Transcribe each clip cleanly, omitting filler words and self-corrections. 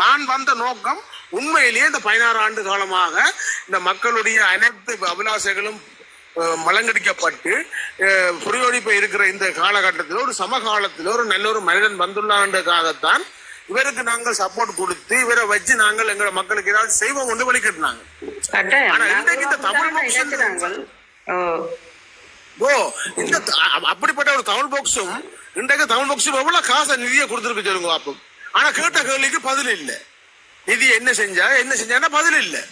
நான் வந்த நோக்கம் உண்மையிலேயே இந்த 16 ஆண்டு காலமாக இந்த மக்களுடைய அனைத்து அபிலாசைகளும் மலங்கடிக்கப்பட்டு புரியோடிப்பு இருக்கிற இந்த காலகட்டத்தில் ஒரு சமகாலத்தில் ஒரு நல்ல ஒரு மனிதன் வந்துள்ளான்றதுக்காகத்தான் இவருக்கு நாங்கள் சப்போர்ட் கொடுத்து இவரை வச்சு நாங்கள் எங்க மக்களுக்கு ஏதாவது செய்வோம் கொண்டு வழிகட்டினாங்க. ஆனா இன்றைக்கு இந்த தமிழ் இந்த அப்படிப்பட்ட ஒரு தமிழ் பாக்ஸும் இன்றைக்கு தமிழ் பாக்ஸும் எவ்வளவு காசை நிதியை கொடுத்துருக்கு சொல்லுங்க பாப்போம். ஆனா கேட்ட கேள்விக்கு பதில் இல்லை. நிதி என்ன செஞ்சான்னா பதில் இல்லை.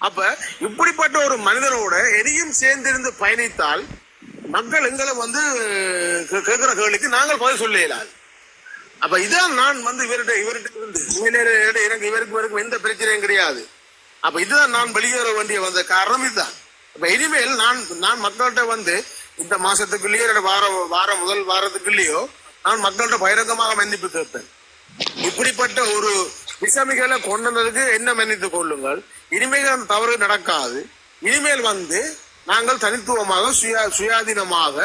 அப்ப இப்படிப்பட்ட ஒரு மனிதனோட எதையும் சேர்ந்திருந்து பயணித்தால் மக்கள் எங்களை கேட்கிற கேள்விக்கு நாங்கள் பதில் சொல்ல இயலாது. அப்ப இதான் நான் இவர்கிட்ட இருந்து எனக்கு இவருக்கு எந்த பிரச்சனையும் கிடையாது. அப்ப இதுதான் நான் வெளியேற வேண்டிய வந்த காரணம் இதுதான். அப்ப இனிமேல் நான் மக்கள்கிட்ட இந்த மாசத்துக்குள்ளேயோ வாரம் முதல் வாரத்துக்குள்ளேயோ நான் மக்கள்கிட்ட பகிரங்கமாக மன்னிப்பு கேட்பேன். இப்படிப்பட்ட ஒரு விசமிகளை கொண்டதுக்கு என்ன மன்னித்துக் கொள்ளுங்கள். இனிமேல் அந்த தவறு நடக்காது. இனிமேல் நாங்கள் தனித்துவமாக சுயாதீனமாக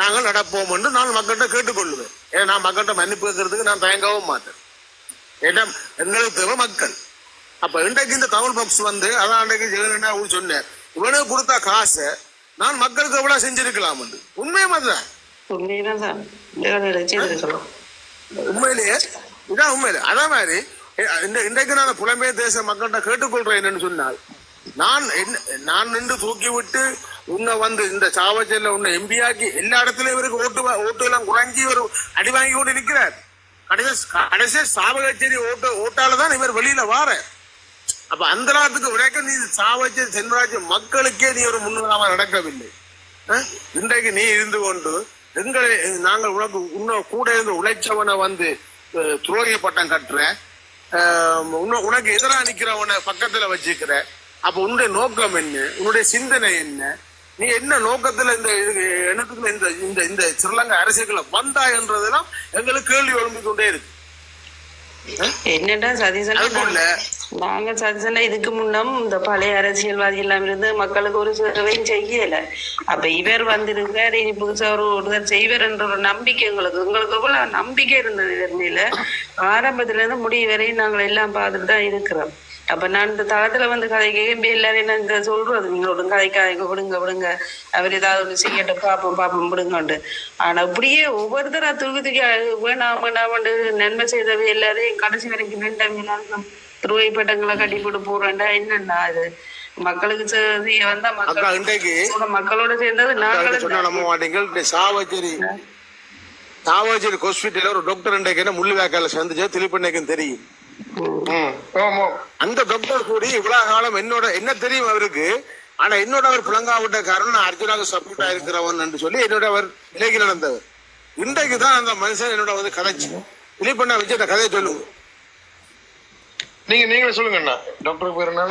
நாங்கள் நடப்போம் என்று நான் மக்கள்கிட்ட கேட்டுக்கொள்ளுவேன். ஏன்னா நான் மக்கள்கிட்ட மன்னிப்பு கேட்கறதுக்கு நான் தயங்கவும் மாட்டேன். ஏன்னா எங்களுக்கு தேவை மக்கள். அப்ப இன்றைக்கு இந்த தமிழ் பாக்ஸ் அதான் அன்றைக்கு ஜெகனா சொன்னேன், இவனுக்கு கொடுத்த காசை நான் மக்களுக்கு எவ்வளவு செஞ்சிருக்கலாம் என்று. உண்மையும் அதுதான், உண்மையிலேயே இதான் உண்மையிலே. அதே மாதிரி இன்றைக்கு நான் புலம்பெயர் தேச மக்கள்கிட்ட கேட்டுக்கொள்றேன் என்னன்னு சொன்னால், நான் நின்று தூக்கி விட்டு உன்னை இந்த சாவச்சேரியில உன்னை எம்பியாக்கி எல்லா இடத்துலயும் இவருக்கு ஓட்டு எல்லாம் குறைஞ்சி இவர் அடி வாங்கி கொண்டு இருக்கிறார். கடைசி சாவகச்சேரி ஓட்டாலதான் இவர் வெளியில வார. அப்ப அந்த நாட்டுக்கு விடைக்க நீ சாவச்சேரி சென்வராஜ் மக்களுக்கே நீ ஒரு முன்னுதாரணமாக நடக்கவில்லை. இன்றைக்கு நீ இருந்து கொண்டு எங்களை நாங்கள் உனக்கு கூட இருந்து உழைச்சவனை துரோகி பட்டம் கட்டுற, உனக்கு எதிராக நிக்கிறவனை பக்கத்துல வச்சுக்கிற. அப்ப உன்னுடைய நோக்கம் என்ன, உன்னுடைய சிந்தனை என்ன, நீ என்ன நோக்கத்துல இந்த ஸ்ரீலங்கா அரசியல்களை வந்தா என்றதெல்லாம் எங்களுக்கு கேள்வி எழும்பிக் கொண்டே இருக்கு. என்னடா நாங்க சதிசனா இதுக்கு முன்னம் இந்த பழைய அரசியல்வாதி எல்லாம் இருந்து மக்களுக்கு ஒரு சேவையும் செய்யல. அப்ப இவர் வந்திருக்காரு, இனி புதுசா ஒருத்தர் செய்வர் என்ற ஒரு நம்பிக்கை எங்களுக்கு எவ்வளவு நம்பிக்கை இருந்தது. இவர்ல ஆரம்பத்துல இருந்து முடிவு வரையும் நாங்கள் எல்லாம் பார்த்துட்டு தான் இருக்கிறோம். அப்ப நான் இந்த தளத்துல கதைக்க எல்லாரும் நாங்க சொல்றது, நீங்களோட கதைக்காக விடுங்க அவர் ஏதாவது ஒண்ணு செய்யட்டும் பாப்போம் விடுங்கண்டு. ஆனா அப்படியே ஒவ்வொருத்தரா தூக்கி வேணாமண்டு நன்மை செய்தவை எல்லாரையும் கடைசி வரைக்கும் நின்றவங்க எல்லாருக்கும் துருவை பட்டங்களை கட்டி போட்டு போறேன்டா. என்னன்னா அது மக்களுக்கு வந்தா மக்களோட சேர்ந்தது நாங்களும். சாவச்சேரி ஹாஸ்பிட்டல் ஒரு டாக்டர் முள்ளு வேக்கால சேர்ந்துச்சு திருப்பண்ணைக்கும் தெரியும். அந்த டாக்டர் கூடி இவ்வளவு காலம் என்ன தெரியும் அவருக்கு. ஆனா என்னோட அவர் புலங்காவிட்ட காரணம் அர்ஜுனாவுக்கு சப்போர்ட்டா இருக்கிறவன் என்று சொல்லி என்னோட அவர் விலகி நடந்தவர். இன்றைக்குதான் அந்த மனுஷன் என்னோட கதைச்சு திலீபண்ணா வச்சு அந்த கதையை சொல்லுங்க. நீங்களே சொல்லுங்க அண்ணா. டாக்டருக்கு பேர் என்ன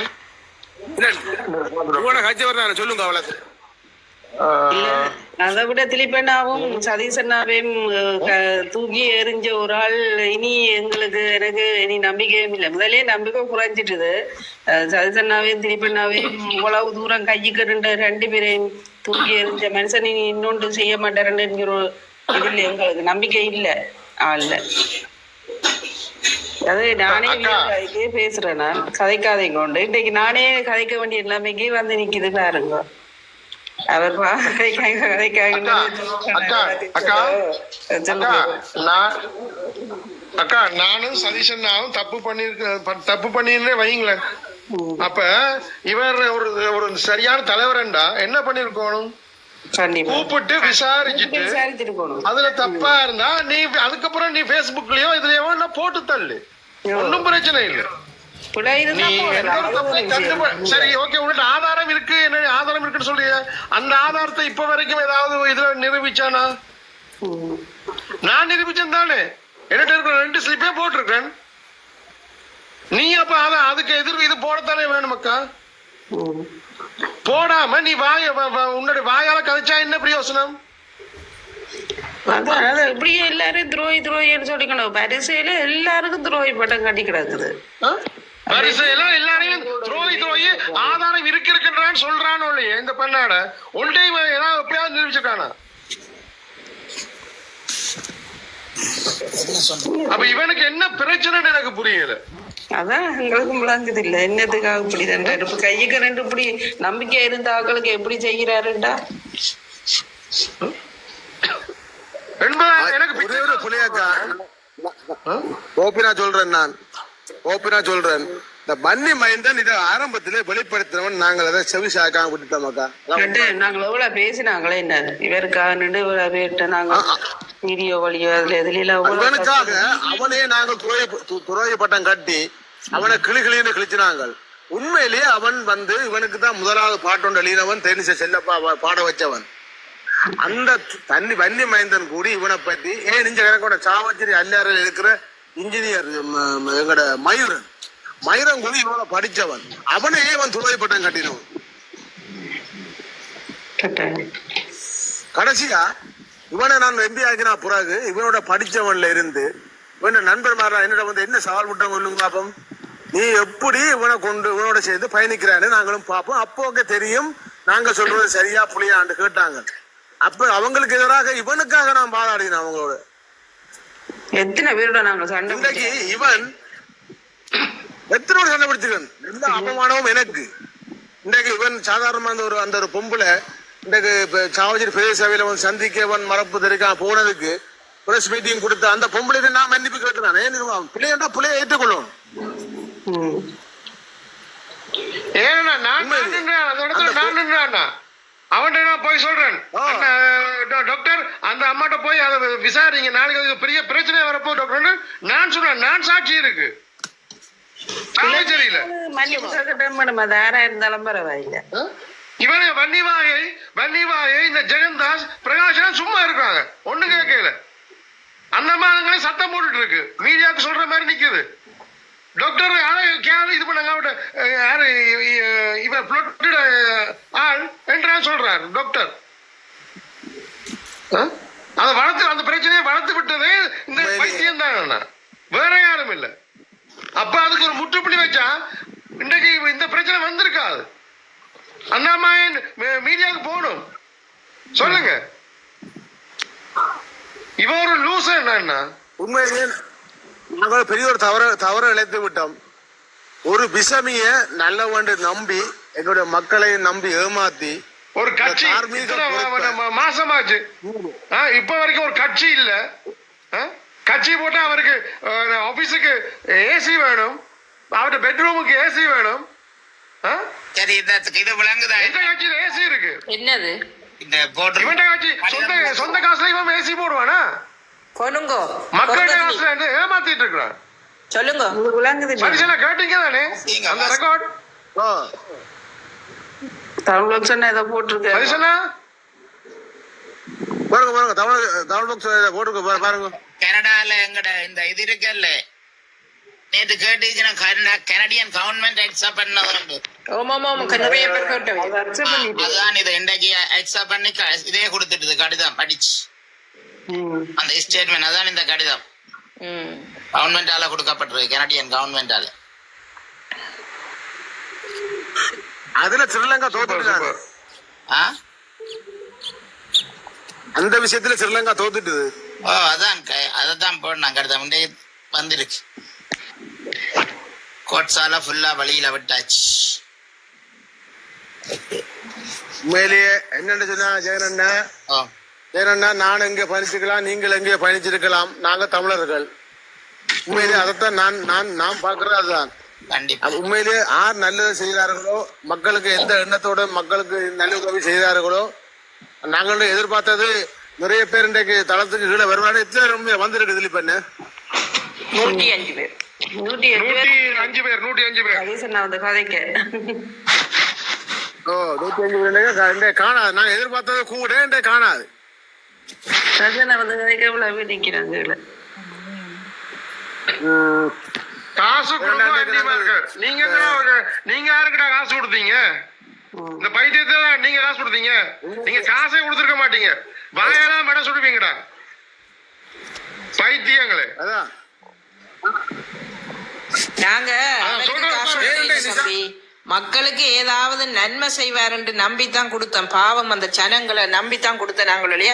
சொல்லுங்க. அவ்வளவு அதை விட திலீபண்ணாவும் சதீசண்ணாவையும் தூக்கி எறிஞ்ச ஒரு ஆள் இனி எனக்கு இனி நம்பிக்கையும் இல்லை. முதலே நம்பிக்கை குறைஞ்சிட்டுது. சதீசண்ணாவையும் திலீபண்ணாவையும் இவ்வளவு தூரம் கைக்கு ரெண்டு பேரையும் தூக்கி எறிஞ்ச மனுஷன் இனி இன்னொன்று செய்ய மாட்டாருன்னு இதுல எங்களுக்கு நம்பிக்கை இல்லை. ஆள்ல அது நானே பேசுறேன். நான் கதைக்காதைங்க உண்டு. இன்னைக்கு நானே கதைக்க வேண்டிய நிலைமைக்கு நிக்குது பாருங்க. அவர் அக்கா நானும் சதீஷன்னாவும் தப்பு பண்ணிருந்தே வைங்களேன். அப்ப இவர் ஒரு சரியான தலைவரண்டா என்ன பண்ணிருக்கணும், கூப்பிட்டு விசாரிச்சுட்டு அதுல தப்பா இருந்தா நீ அதுக்கப்புறம் நீ பேஸ்புக்லயோ இதுலயோ போட்டு தள்ளு, ஒன்னும் பிரச்சனை இல்லை. சரி ஓகே, உங்கள்ட்ட ஆதாரம் இருக்கு, என்ன ஆதாரம் இருக்குன்னு சொல்றீங்க. அந்த ஆதாரத்தை இப்ப வரைக்கும் ஏதாவது இதுல நிரூபிச்சானா? நான் நிரூபிச்சேன் தானே, என்கிட்ட இருக்கிற 2 ஸ்லிப்பே போட்டிருக்கேன். நீ அப்ப அதுக்கு எதிர்ப்பு இது போடத்தானே வேணுமக்கா. போடாம நீ உன்னுடைய வாயால கதைச்சா என்ன பிரயோசனம்? இப்படியே எல்லாரும் துரோகின்னு சொல்லிக்கணும். வரிசையில எல்லாருக்கும் துரோகி பட்டம் கட்டி கிடக்குது. வரிசையில எல்லாரையும் துரோகி ஆதாரம் இருக்குன்றான்னு சொல்றானோ இல்லையே இந்த பெண்ணாட ஒன்றை ஏதாவது எப்பயாவது நிரூபிச்சிருக்கானா? அப்ப இவனுக்கு என்ன பிரச்சனைன்னு எனக்கு புரியல. அதான் எங்களுக்கும் விளங்குது இல்ல என்னத்துக்காக இப்படி தான் இப்ப கையுக்கு ரெண்டு இப்படி நம்பிக்கை இருந்த ஆக்களுக்கு எப்படி செய்கிறாருண்டா எனக்கு ஒரே ஒரு புள்ளையாக்கா ஓபினா சொல்றேன் இந்த பன்னி மைந்தன் இதை ஆரம்பத்திலே வெளிப்படுத்தினவன் நாங்கள் அதை செவிசாக்காம விட்டுட்டோமாக்கா. நாங்கள் எவ்வளவு பேசினாங்களே என்ன இவருக்காக நின்று இவ்வளவு பேர்ட்ட நாங்க வீடியோ வழியோ அதுல எதுல அவனுக்காக அவனே நாங்கள் துறைய பட்டம் கட்டி அவனை கிளின்னு கிழிச்சினாங்க. உண்மையிலேயே அவன் வந்து இவனுக்கு தான் முதலாவது பாட்டொண்டு எழுதினவன் தேனிச செல்லப்பா பாட வச்சவன். அந்த வன்னி மைந்தன் கூடி இவனை பற்றி நெஞ்ச கணக்கோட சாவச்சேரி அல்லாரில் இருக்கிற இன்ஜினியர் எங்கட மயூரன் கூடி இவனை படிச்சவன். அவனையே அவன் துறை பட்டம் கட்டினவன். கடைசியா இவனை நான் எம்பி ஆக்கினா பிறகு இவனோட படிச்சவன்ல இருந்து இவன நண்பர்மாரா என்னோட வந்து என்ன சவால் விட்டவங்க சொல்லுங்க பாப்போம். நீ எப்படி இவனோட சேர்ந்து பயணிக்கிறான்னு நாங்களும் பார்ப்போம். அப்போக்கே தெரியும் நாங்க சொல்றது சரியா புளியாண்டு கேட்டாங்க. அப்ப அவங்களுக்கு எதிராக இவனுக்காக நான் பாராடினேன். அவங்களோட எத்தனை பேரோட நாங்க சண்டை இன்றைக்கு இவன் எத்தனோட சண்டை பிடிச்சிருக்கன். எல்லா அவமானமும் எனக்கு. இன்றைக்கு இவன் சாதாரணமா அந்த ஒரு பொம்பளை இன்றைக்கு சாவச்சேரி பிரதேச சபையில வந்து சந்திக்கவன் மரப்பு தெரிவிக்காம போனதுக்கு பிரஸ் மீட்டிங் கொடுத்த அந்த பொம்பளை நான் மன்னிப்பு கேட்டுறான். ஏன் பிள்ளையா பிள்ளைய ஏற்றுக்கொள்ளணும். அவன்கிட்ட நான் போய் சொல்றேன் டாக்டர் அந்த அம்மாட்ட போய் அதை விசாரிங்க நாளைக்கு பெரிய பிரச்சனை வரப்போ டாக்டர் நான் சொல்றேன். நான் சாட்சி இருக்கு இருந்தாலும் பரவாயில்ல. இவனை வன்னிவாயை இந்த ஜெகன்தாஸ் பிரகாஷ் சும்மா இருக்காங்க ஒண்ணு கேட்கல. அந்த மாதங்களே சத்தம் போட்டுட்டு இருக்கு. மீடியாவுக்கு சொல்ற மாதிரி நிக்குது. டாக்டர் இது பண்ணாங்க யாரு இவன் ஆள் என்றா சொல்றாரு டாக்டர். அதை வளர்த்து அந்த பிரச்சனையை வளர்த்து விட்டதே இந்த பைத்தியம் தான், வேற யாரும் இல்லை. அப்ப அதுக்கு ஒரு முற்றுப்புள்ளி வச்சா இன்றைக்கு இந்த பிரச்சனை வந்திருக்காது. அண்ணாமலையின் மீடியாவுக்கு போகணும். சொல்லுங்க இவன் ஒரு லூஸ் என்ன உண்மையிலேயே நாங்கள் பெரிய ஒரு தவறு இழைத்து விட்டோம். ஒரு பிசமிய நல்லவண்டு நம்பி எங்களுடைய மக்களை நம்பி ஏமாத்தி ஒரு கட்சி மாசமாச்சு. இப்ப வரைக்கும் ஒரு கட்சி இல்ல. கட்சி போட்டா அவருக்கு ஆபீஸுக்கு ஏசி வேணும், அவருடைய பெட்ரூமுக்கு ஏசி வேணும். இது விளங்குதா? எந்த கட்சியில ஏசி இருக்கு? என்னது இவன் கட்சி சொந்த காசுல இவன் ஏசி போடுவானா? மக்கள் காசுல ஏமாத்திட்டு இருக்கிறான். சொல்லுங்க மனுஷனா கேட்டீங்க தானே அந்த ரெக்கார்ட் தமிழ் சொன்ன ஏதோ போட்டிருக்கு. மனுஷனா பாருங்க தமிழ் போட்டுருக்கு பாருங்க. கனடால எங்கட இந்த இது இருக்குல்ல நேற்று கேட்டீங்கன்னா கனடியன் கவர்மெண்ட் அக்செப்ட் பண்ணது. அதுதான் இது இன்றைக்கு அக்செப்ட் பண்ணி இதே கொடுத்துட்டு கடிதம் படிச்சு அந்த ஸ்டேட்மெண்ட். அதான் இந்த கடிதம் கவர்மெண்டால கொடுக்கப்பட்டிருக்கு, கனடியன் கவர்மெண்டால. அதுல ஸ்ரீலங்கா தோத்துட்டு அந்த விஷயத்துல ஸ்ரீலங்கா தோத்துட்டு. அதான் போடணும் கடிதம் இன்றைக்கு வந்துருச்சு. கோட்ஸால ஃபுல்லா வழியில விட்டாச்சு. உண்மையிலேயே என்னன்னு சொன்னா ஜெயனண்ணா நான் எங்கே பயணிச்சிருக்கலாம், நீங்கள் எங்கே பயணிச்சிருக்கலாம். நாங்க தமிழர்கள். உண்மையிலேயே அதைத்தான் நான் பாக்குறது அதுதான். உண்மையிலேயே யார் நல்லது செய்கிறார்களோ, மக்களுக்கு எந்த எண்ணத்தோட மக்களுக்கு நல்ல உதவி செய்கிறார்களோ, நாங்களும் எதிர்பார்த்தது நிறைய பேர் இன்றைக்கு தளத்துக்கு கீழே வருவாங்க. எத்தனை வந்திருக்கு திலீப் பண்ண 105 பேர் 105 பேர் 105 பேர் காணாது. நாங்க எதிர்பார்த்தது கூட காணாது. காசு நீங்க யாருக்கிட்ட காசு கொடுத்தீங்க? இந்த பைத்தியத்தை நீங்க காசு கொடுத்தீங்க. நீங்க காசே கொடுத்துருக்க மாட்டீங்க. வாயெல்லாம் மட சொல்லுவீங்கடா பைத்தியங்களே. அதான் நாங்க மக்களுக்கு ஏதாவது நன்மை செய்வாருன்னு நம்பித்தான் கொடுத்தோம். பாவம் அந்த ஜனங்களை நம்பித்தான் கொடுத்த நாங்களுடைய.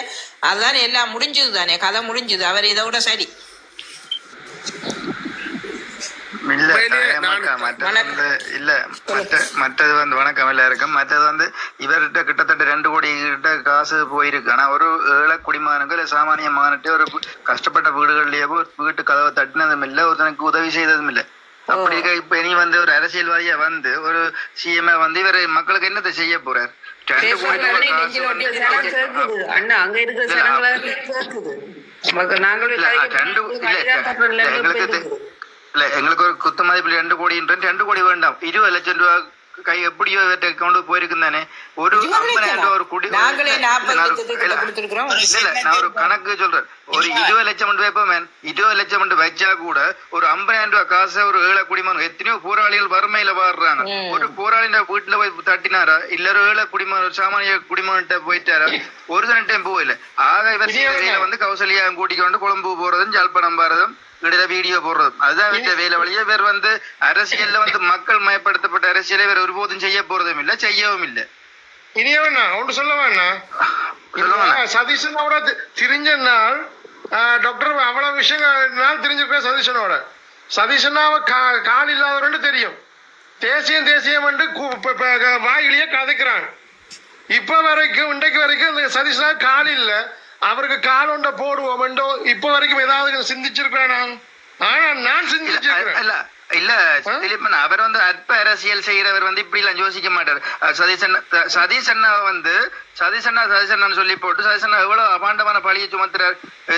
அதான் எல்லாம் முடிஞ்சது தானே, கதை முடிஞ்சது. அவர் இதோட சரி இல்ல உண்மையிலேயே மற்றது வந்து இல்ல மற்றது வந்து வணக்கம் எல்லாருக்கும். மற்றது வந்து இவர்கிட்ட கிட்டத்தட்ட 2 கோடி கிட்ட காசு போயிருக்கு. ஆனா ஒரு ஏழை குடிமகனுக்கு இல்ல சாமானிய மகனுக்கு ஒரு கஷ்டப்பட்ட வீடுகள்லயே வீட்டு கதவை தட்டினதும் இல்ல, ஒருத்தனுக்கு உதவி செய்ததும் இல்ல. அப்படி இருக்க இப்ப இனி வந்து ஒரு அரசியல்வாதியா வந்து ஒரு சிஎம் வந்து இவர் மக்களுக்கு என்னத்தை செய்ய போறார்? 2 கோடி ரூபாய் காசு வந்து அண்ணா அங்க இருக்கிற ஜனங்களை கேக்குது. நாங்களும் எங்களுக்கு ஒரு குத்து மதிப்பில் 2 கோடின்ற 2 கோடி வேண்டாம், 20 லட்சம் ரூபாய் கை எப்படியோ அக்கௌண்ட் போயிருக்கும் தானே. ஒரு 50,000 ரூபாய் ஒரு குடி நான் ஒரு கணக்கு சொல்றேன். ஒரு 20 லட்சம் கொண்டு வைப்போம், 20 லட்சம் கொண்டு வச்சா கூட ஒரு 50,000 ரூபாய் காசை ஒரு ஏழை குடிமகன், எத்தனையோ போராளிகள் வறுமையில வாடுறாங்க. ஒரு போராளி வீட்டுல போய் தட்டினாரா இல்ல ஒரு ஏழை குடிமகன் ஒரு சாமானிய குடிமகன்கிட்ட போயிட்டாரா? ஒரு டைம் போகல. ஆக இவர் வந்து கௌசல்யா கூட்டிக்கொண்டு கொழும்பு போறதும் ஜாழ்ப்பாணம் போறதும் இடையில வீடியோ போடுறதும் அதுதான் வேலை வழியா. இவர் வந்து அரசியல்ல வந்து மக்கள் மயப்படுத்தப்பட்ட அரசியலை இவர் ஒருபோதும் செய்ய போறதும் இல்ல, செய்யவும் இல்லை. இனியவண்ணா ஒன்று சொல்ல வேணாம். சதீஷனோட திரிஞ்ச நாள் டாக்டர் அவ்வளவு விஷயங்கள் தெரிஞ்சிருக்க. சதீஷனாவை கால் இல்லாதவன்னு தெரியும். தேசியம் வாயிலேயே கதைக்கிறாங்க. இப்ப வரைக்கும் இன்றைக்கு வரைக்கும் இந்த சதீஷனா கால் இல்ல, அவருக்கு கால் ஒன்றை போடுவோம் என்றோ இப்ப வரைக்கும் ஏதாவது சிந்திச்சிருக்கிறேன். ஆனா நான் சிந்திச்சிருக்கிறேன். இல்ல திலீபன் அவர் வந்து அற்ப அரசியல் செய்யறவர் வந்து இப்படி எல்லாம் யோசிக்க மாட்டார். சதீஷண்ணா வந்து சதீஷண்ணா சொல்லி போட்டு சதீஷண்ணா எவ்வளவு அபாண்டமான பழியை சுமத்துறார்.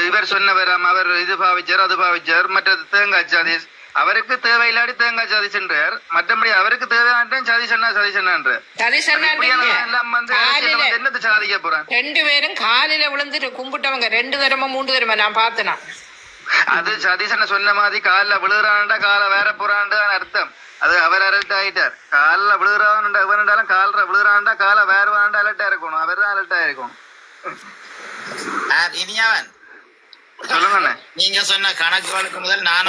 இவர் சொன்னவர் அவர் இது பாவிச்சார் அது பாவிச்சார். மற்றது தேங்காய் சதீஷ் அவருக்கு தேவையில்லாடி தேங்காய் சதீஷ்ன்றார். மற்றபடி அவருக்கு தேவையான சதீஷண்ணான்ற என்னத்தை சாதிக்க போறான்? 2 பேரும் காலில விழுந்துட்டு கும்பிட்டவங்க 2 தரமா 3 தரமா நான் பார்த்தேனா. அது சதீஷண்ண சொன்ன மாதிரி காலில் விழுகிறான்டா காலை வேற போறான்னு அர்த்தம். அது அவர் அலர்ட் ஆயிட்டார். காலில் விழுகிறான் எவன்டாலும் கால விழுகிறான்டா காலை வேற வாண்டா அலர்ட்டா இருக்கணும். அவர் தான் அலர்ட்டா இருக்கணும். இனியவன் சொல்லுங்க. நீங்க சொன்ன கணக்குகளுக்கு முதல் நான்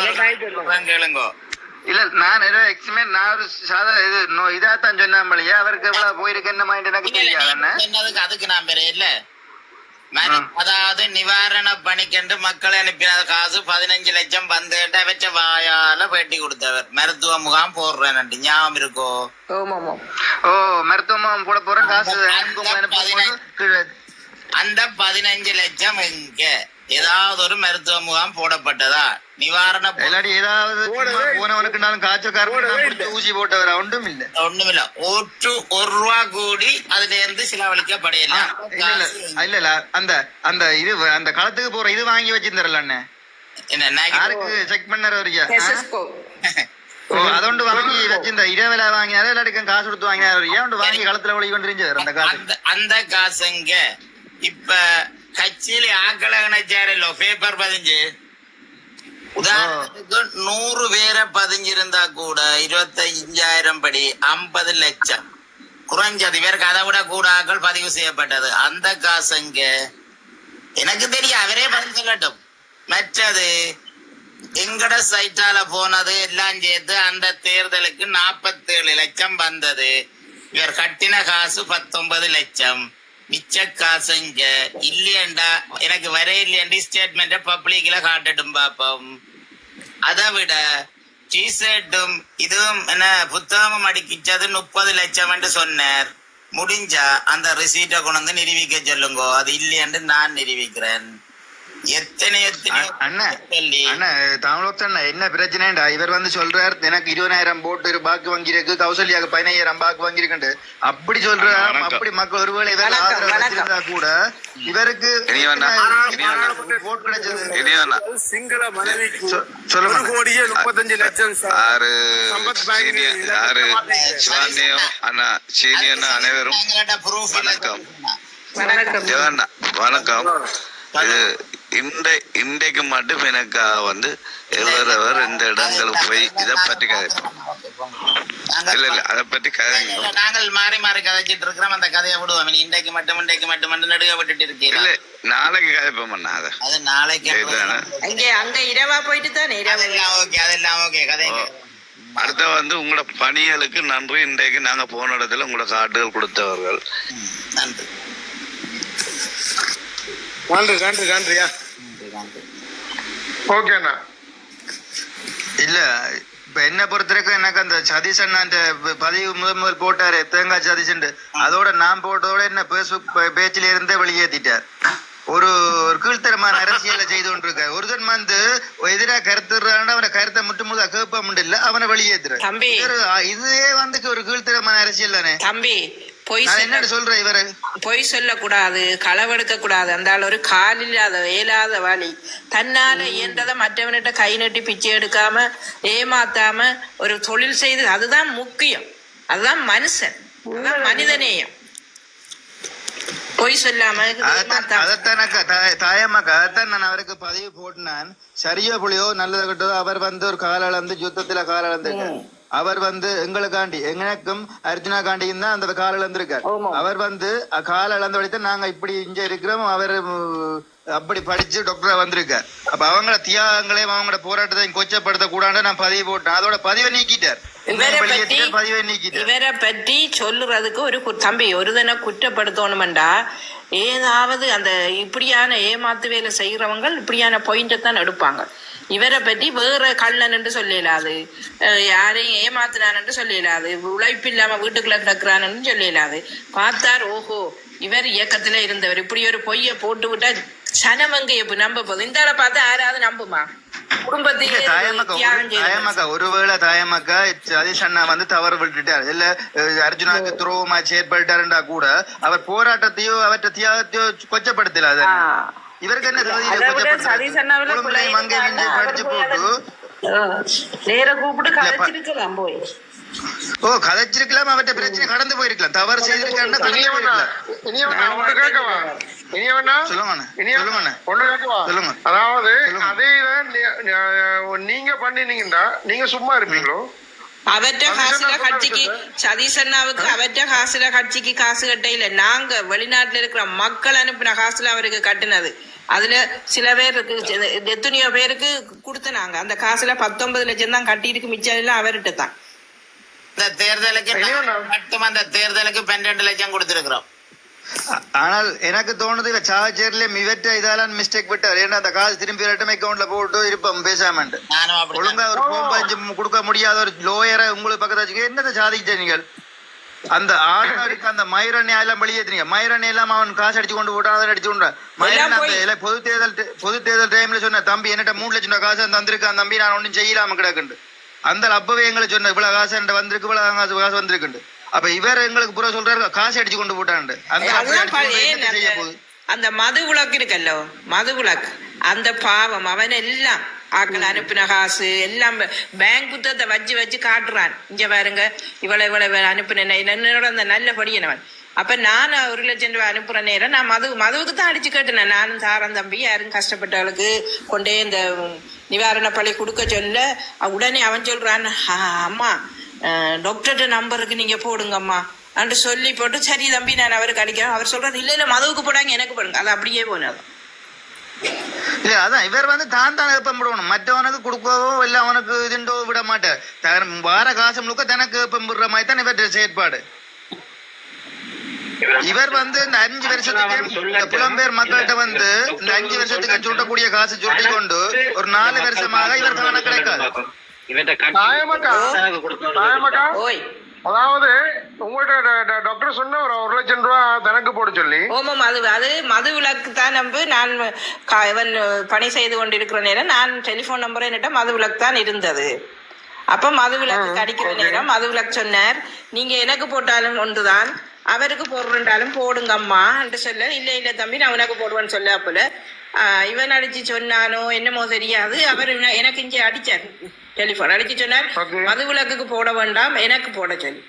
கேளுங்க. இல்ல நான் ஏதோ எக்ஸ்பிளைன் நான் ஒரு சாதா இது இதாத்தான் சொன்னாம்பளையே அவருக்கு எவ்வளவு போயிருக்கு என்ன மைண்ட் எனக்கு தெரியாது. அதுக்கு நான் பெரிய இல்ல அதாவது நிவாரண பணிக்கென்று மக்களை அனுப்பின காசு 15 லட்சம் வந்து வச்ச வாயால பேட்டி கொடுத்தவர். மருத்துவ முகாம் போடுறேன் ஞாபகம் இருக்கோ? ஓ மருத்துவ முகாம் போட போறேன் காசு அந்த 15 லட்சம் எங்க ஏதாவது ஒரு மருத்துவ முகாம் போடப்பட்டதா? நிவாரண ஊசி போட்டவர் ஒன்றும் இல்ல ஒரு ரூபா கூடி அதுல இருந்து செலவழிக்கப்படையில இல்ல அந்த அந்த இது அந்த களத்துக்கு போற இது வாங்கி வச்சிருந்தாரல்ல அண்ணன் யாருக்கு செக் பண்ண அதோண்டு வாங்கி வச்சிருந்த இரவில வாங்கினாரு எல்லாருக்கும் காசு கொடுத்து வாங்கினாரு வாங்கி களத்துல ஒளி கொண்டிருந்தார் அந்த காசு. அந்த காசுங்க இப்ப கட்சியில ஆக்களை சேரலோ பேப்பர் 15 உதாரணத்துக்கு 100 பேரை பதிஞ்சிருந்தா கூட 25,000 படி 50 லட்சம் குறைஞ்சது இவருக்கு அதை விட கூட ஆக்கள் பதிவு செய்யப்பட்டது. அந்த காசுங்க எனக்கு தெரியும் அவரே பதில் சொல்லட்டும். மற்றது எங்கட சைட்டால போனது எல்லாம் சேர்த்து அந்த தேர்தலுக்கு 47 லட்சம் வந்தது. இவர் கட்டின காசு 19 லட்சம். மிச்ச காசுங்க இல்லையண்டா எனக்கு வர இல்லையண்டி ஸ்டேட்மெண்ட் பப்ளிக்ல காட்டட்டும் பாப்போம். அதை விட டிஷர்ட்டும் இதுவும் என்ன புத்தகமும் அடிக்கிச்சது 30 லட்சம் சொன்னார். முடிஞ்சா அந்த ரிசீட்டை கொண்டு வந்து நிரூபிக்க சொல்லுங்க. அது இல்லையண்டு நான் நிரூபிக்கிறேன். எத்தனை என்ன பிரச்சனைடா இவர் வந்து சொல்றார் எனக்கு 20,000 போட்டு பாக்கு வாங்கிருக்கு கௌசல்யாக்கு 15,000 பாக்கு வாங்கிருக்கு அப்படி சொல்றாரு. அப்படி மக்கள் ஒருவேளை இருந்தா கூட இவருக்கு போட் கிடைச்சது சிங்கள மனைவிக்கு 1,35 லட்சம் அனைவரும் வணக்கம். இது இன்றைக்கு மட்டும் எனக்கு வந்து எவர் இந்த இடங்களுக்கு போய் இதை பற்றி இல்ல அதை பற்றி கதை நாங்கள் மாறி மாறி கதைச்சிட்டு இருக்கிறோம். அந்த கதையை விடுவோம். இன்றைக்கு மட்டும் நடுக விட்டுட்டு இருக்கீங்க. இல்ல நாளைக்கு கதைப்போம். அது நாளைக்கு அங்க இரவா போயிட்டு தானே அதெல்லாம் ஓகே கதைங்க. அடுத்த வந்து உங்களோட பணிகளுக்கு நன்றி. இன்றைக்கு நாங்க போன இடத்துல உங்களோட காட்டுகள் கொடுத்தவர்கள் நன்றி. ஓகேண்ணா. இல்ல இப்ப என்ன பொறுத்தவரைக்கும் எனக்கு அந்த சதீஷன் அந்த பதிவு முதல் போட்டாரு தேங்காய் சதீஷன், அதோட நான் போட்டதோட என்ன பேச்சில இருந்தே வெளியேற்றிட்டார். ஒரு கீழ்த்தரமான அரசியலை செய்து கொண்டிருக்காரு. ஒருத்தன் வந்து எதிராக கருத்துறான், அவனை கருத்தை முற்றுமுழுதா கேட்ப முடியல, அவனை வெளியேற்றுற. தம்பி, இதுவே வந்து ஒரு கீழ்த்தரமான அரசியல் தானே தம்பி. என்ன சொல்றேன், இவரு பொய் சொல்லக்கூடாது, களவெடுக்க கூடாது. அந்த ஒரு கால் இல்லாத இயலாத வழி தன்னால இயன்றதை மற்றவன்கிட்ட கை நட்டி பிச்சை எடுக்காம ஏமாத்தாம ஒரு தொழில் செய்து, அதுதான் முக்கியம். அதுதான் மனுஷன், அதுதான் மனிதநேயம். பொய் சொல்லாம தாயம்மாக்கா அதைத்தான் நான் அவருக்கு பதிவு போட்டினான். சரியோ புள்ளியோ நல்லது கட்டதோ, அவர் வந்து ஒரு கால அளந்து யுத்தத்துல கால அளந்திருக்காரு. அவர் வந்து எங்களுக்காண்டி எனக்கும் அர்ஜுனா காண்டியும் தான் அந்த கால அளந்திருக்காரு. அவர் வந்து கால அளந்த வழித்தான் நாங்க இப்படி இங்க இருக்கிறோம். அவர் அப்படி படிச்சு டாக்டரா வந்திருக்கார். அப்ப அவங்கள தியாகங்களையும் அவங்களோட போராட்டத்தையும் கொச்சப்படுத்த கூடாது நான் பதிவு போட்டேன். அதோட பதிவை நீக்கிட்டார். இவரை பற்றி சொல்லுறதுக்கு ஒரு தம்பி ஒருதனை குற்றப்படுத்தணும்டா, ஏதாவது அந்த இப்படியான ஏமாத்து வேலை செய்யறவங்க இப்படியான பாயிண்ட தான் எடுப்பாங்க. இவரை பற்றி வேற கள்ளன்னு சொல்லலாது, யாரையும் ஏமாத்தினான்னு சொல்லலாது, உழைப்பு இல்லாம வீட்டுக்குள்ள கிடக்குறான்னு சொல்லலாது. பார்த்தார், ஓஹோ இவர் இயக்கத்துல இருந்தவர், இப்படி ஒரு பொய்ய போட்டு விட்டா சனவங்க எப்ப நம்ப போகுது? இந்த ஆளை பார்த்து யாராவது நம்புமா? ஒருவேளை தாயமாக்கா சதீஷ் அண்ணா வந்து தவறு விட்டுட்டார், இல்ல அர்ஜுனாக்கு துரோகமா செயற்பட்டாருண்டா கூட அவர் போராட்டத்தையோ அவற்றை தியாகத்தையோ கொச்சப்படுத்தல. அது இவருக்கு என்ன படிச்சு போட்டு நேர கூப்பிட்டு கதைச்சிருக்கலாம் போய். ஓ கதைச்சிருக்கலாம், அவற்றை பிரச்சனை கடந்து போயிருக்கலாம். தவறு செய்திருக்காருன்னா கடந்து போயிருக்கலாம். அதாவது அதே நீங்க பண்ணினீங்கன்னா நீங்க சும்மா இருப்பீங்களோ? அவற்ற காசுல கட்சிக்கு சதீஷண்ணாவுக்கு அவற்ற காசுல கட்சிக்கு காசு கட்டையில நாங்க வெளிநாட்டுல இருக்கிற மக்கள் அனுப்பின காசுல அவருக்கு கட்டுனது. அதுல சில பேருக்கு எத்தனையோ பேருக்கு கொடுத்தனாங்க. அந்த காசுல 19 லட்சம் தான் கட்டிருக்கு, மிச்சம் எல்லாம் அவர்கிட்ட தான். இந்த தேர்தலுக்கு மட்டும் அந்த தேர்தலுக்கு 12 லட்சம் கொடுத்திருக்கிறோம். ஆனால் எனக்கு தோணுது இவ சாவச்சேரில இவற்ற இதெல்லாம் மிஸ்டேக் விட்டார். ஏன்னா அந்த காசு திரும்பி ரெட்டம் அக்கௌண்ட்ல போட்டு இருப்போம் பேசாமட்டு. ஒழுங்கா ஒரு போன் பஞ்சு கொடுக்க முடியாத ஒரு லோயரை உங்களுக்கு பக்கத்துல வச்சுக்க என்னத்தை சாதிக்கிட்ட நீங்கள்? அந்த ஆளுநருக்கு அந்த மயிரண்ணை எல்லாம் வெளியேற்றினீங்க. மயிரண்ணை எல்லாம் அவன் காசு அடிச்சு கொண்டு போட்டான், அதை அடிச்சு கொண்டு மயிரன் அந்த பொது தேர்தல் டைம்ல சொன்ன தம்பி என்னட்ட 3 லட்சம் காசு தந்திருக்கான் தம்பி, நான் ஒன்னும் செய்யலாம கிடக்குண்டு. அந்த அப்பவே எங்களை சொன்ன இவ்வளவு காசு என்கிட்ட வந்திருக்கு, இவ்வளவு காசு வந்திருக்குண்டு. அப்ப இவர் எங்களுக்கு புற சொல்றாரு காசு அடிச்சு கொண்டு போட்டாண்டு. அந்த மது விளக்கு இருக்குல்லோ, மது விளக்கு அந்த பாவம் அவன் எல்லாம் ஆக்கள் அனுப்பின காசு எல்லாம் பேங்க் புத்தகத்தை வச்சு காட்டுறான். இங்க பாருங்க இவ்வளவு அனுப்பின என்னோட அந்த நல்ல படியனவன். அப்ப நான் 1 லட்சம் ரூபாய் அனுப்புற நேரம் நான் மதுவுக்கு தான் அடிச்சு கேட்டேன். நானும் தாரன் தம்பி, யாரும் கஷ்டப்பட்டவளுக்கு கொண்டே இந்த நிவாரண பழி கொடுக்க சொல்ல உடனே அவன் சொல்றான், அம்மா டாக்டர்கிட்ட நம்பருக்கு நீங்க போடுங்கம்மா அன்று சொல்லி போட்டு, சரி தம்பி நான் அவருக்கு அடிக்கிறேன். அவர் சொல்றாரு இல்ல மதுவுக்கு போடாங்க எனக்கு போடுங்க. அது அப்படியே போனது. இல்ல அதான் இவர் வந்து தான் ஏப்பம் மற்றவனுக்கு கொடுக்கவோ இல்ல அவனுக்கு இதுண்டோ விட மாட்டேன். வார காசு முழுக்க தனக்கு ஏப்பம் விடுற மாதிரி தான் இவற்ற செயற்பாடு. இவர் வந்து இந்த 5 வருஷத்துக்கு புலம்பெயர் மக்கள்கிட்ட வந்து இந்த 5 வருஷத்துக்கு சுட்டக்கூடிய காசு சுட்டி கொண்டு ஒரு 4 வருஷமாக இவர் காண கிடைக்காது. அதாவது உங்கள்கிட்ட டாக்டர் சொன்ன ஒரு 1 லட்சம் ரூபாய் தனக்கு போட சொல்லி. ஓமாம், அது மது விளக்கு தான். நம்பு நான் இவன் பணி செய்து கொண்டிருக்கிற நேரம் நான் டெலிபோன் நம்பர் என்னட்ட மது விளக்கு தான் இருந்தது. அப்ப மது விளக்கு அடிக்கிற நேரம் மது விளக்கு சொன்னார், நீங்க எனக்கு போட்டாலும் ஒன்றுதான், அவருக்கு போடுறாலும் போடுங்கம்மா என்று சொல்ல, இல்ல தம்பி நான் உனக்கு போடுவேன்னு சொல்ல. அப்போல இவன் அடிச்சு சொன்னானோ என்னமோ தெரியாது, அவர் எனக்கு இங்கே அடிச்சார், டெலிபோன் அடிச்சு சொன்னார் மது விளக்குக்கு போட வேண்டாம் எனக்கு போட சொல்லி.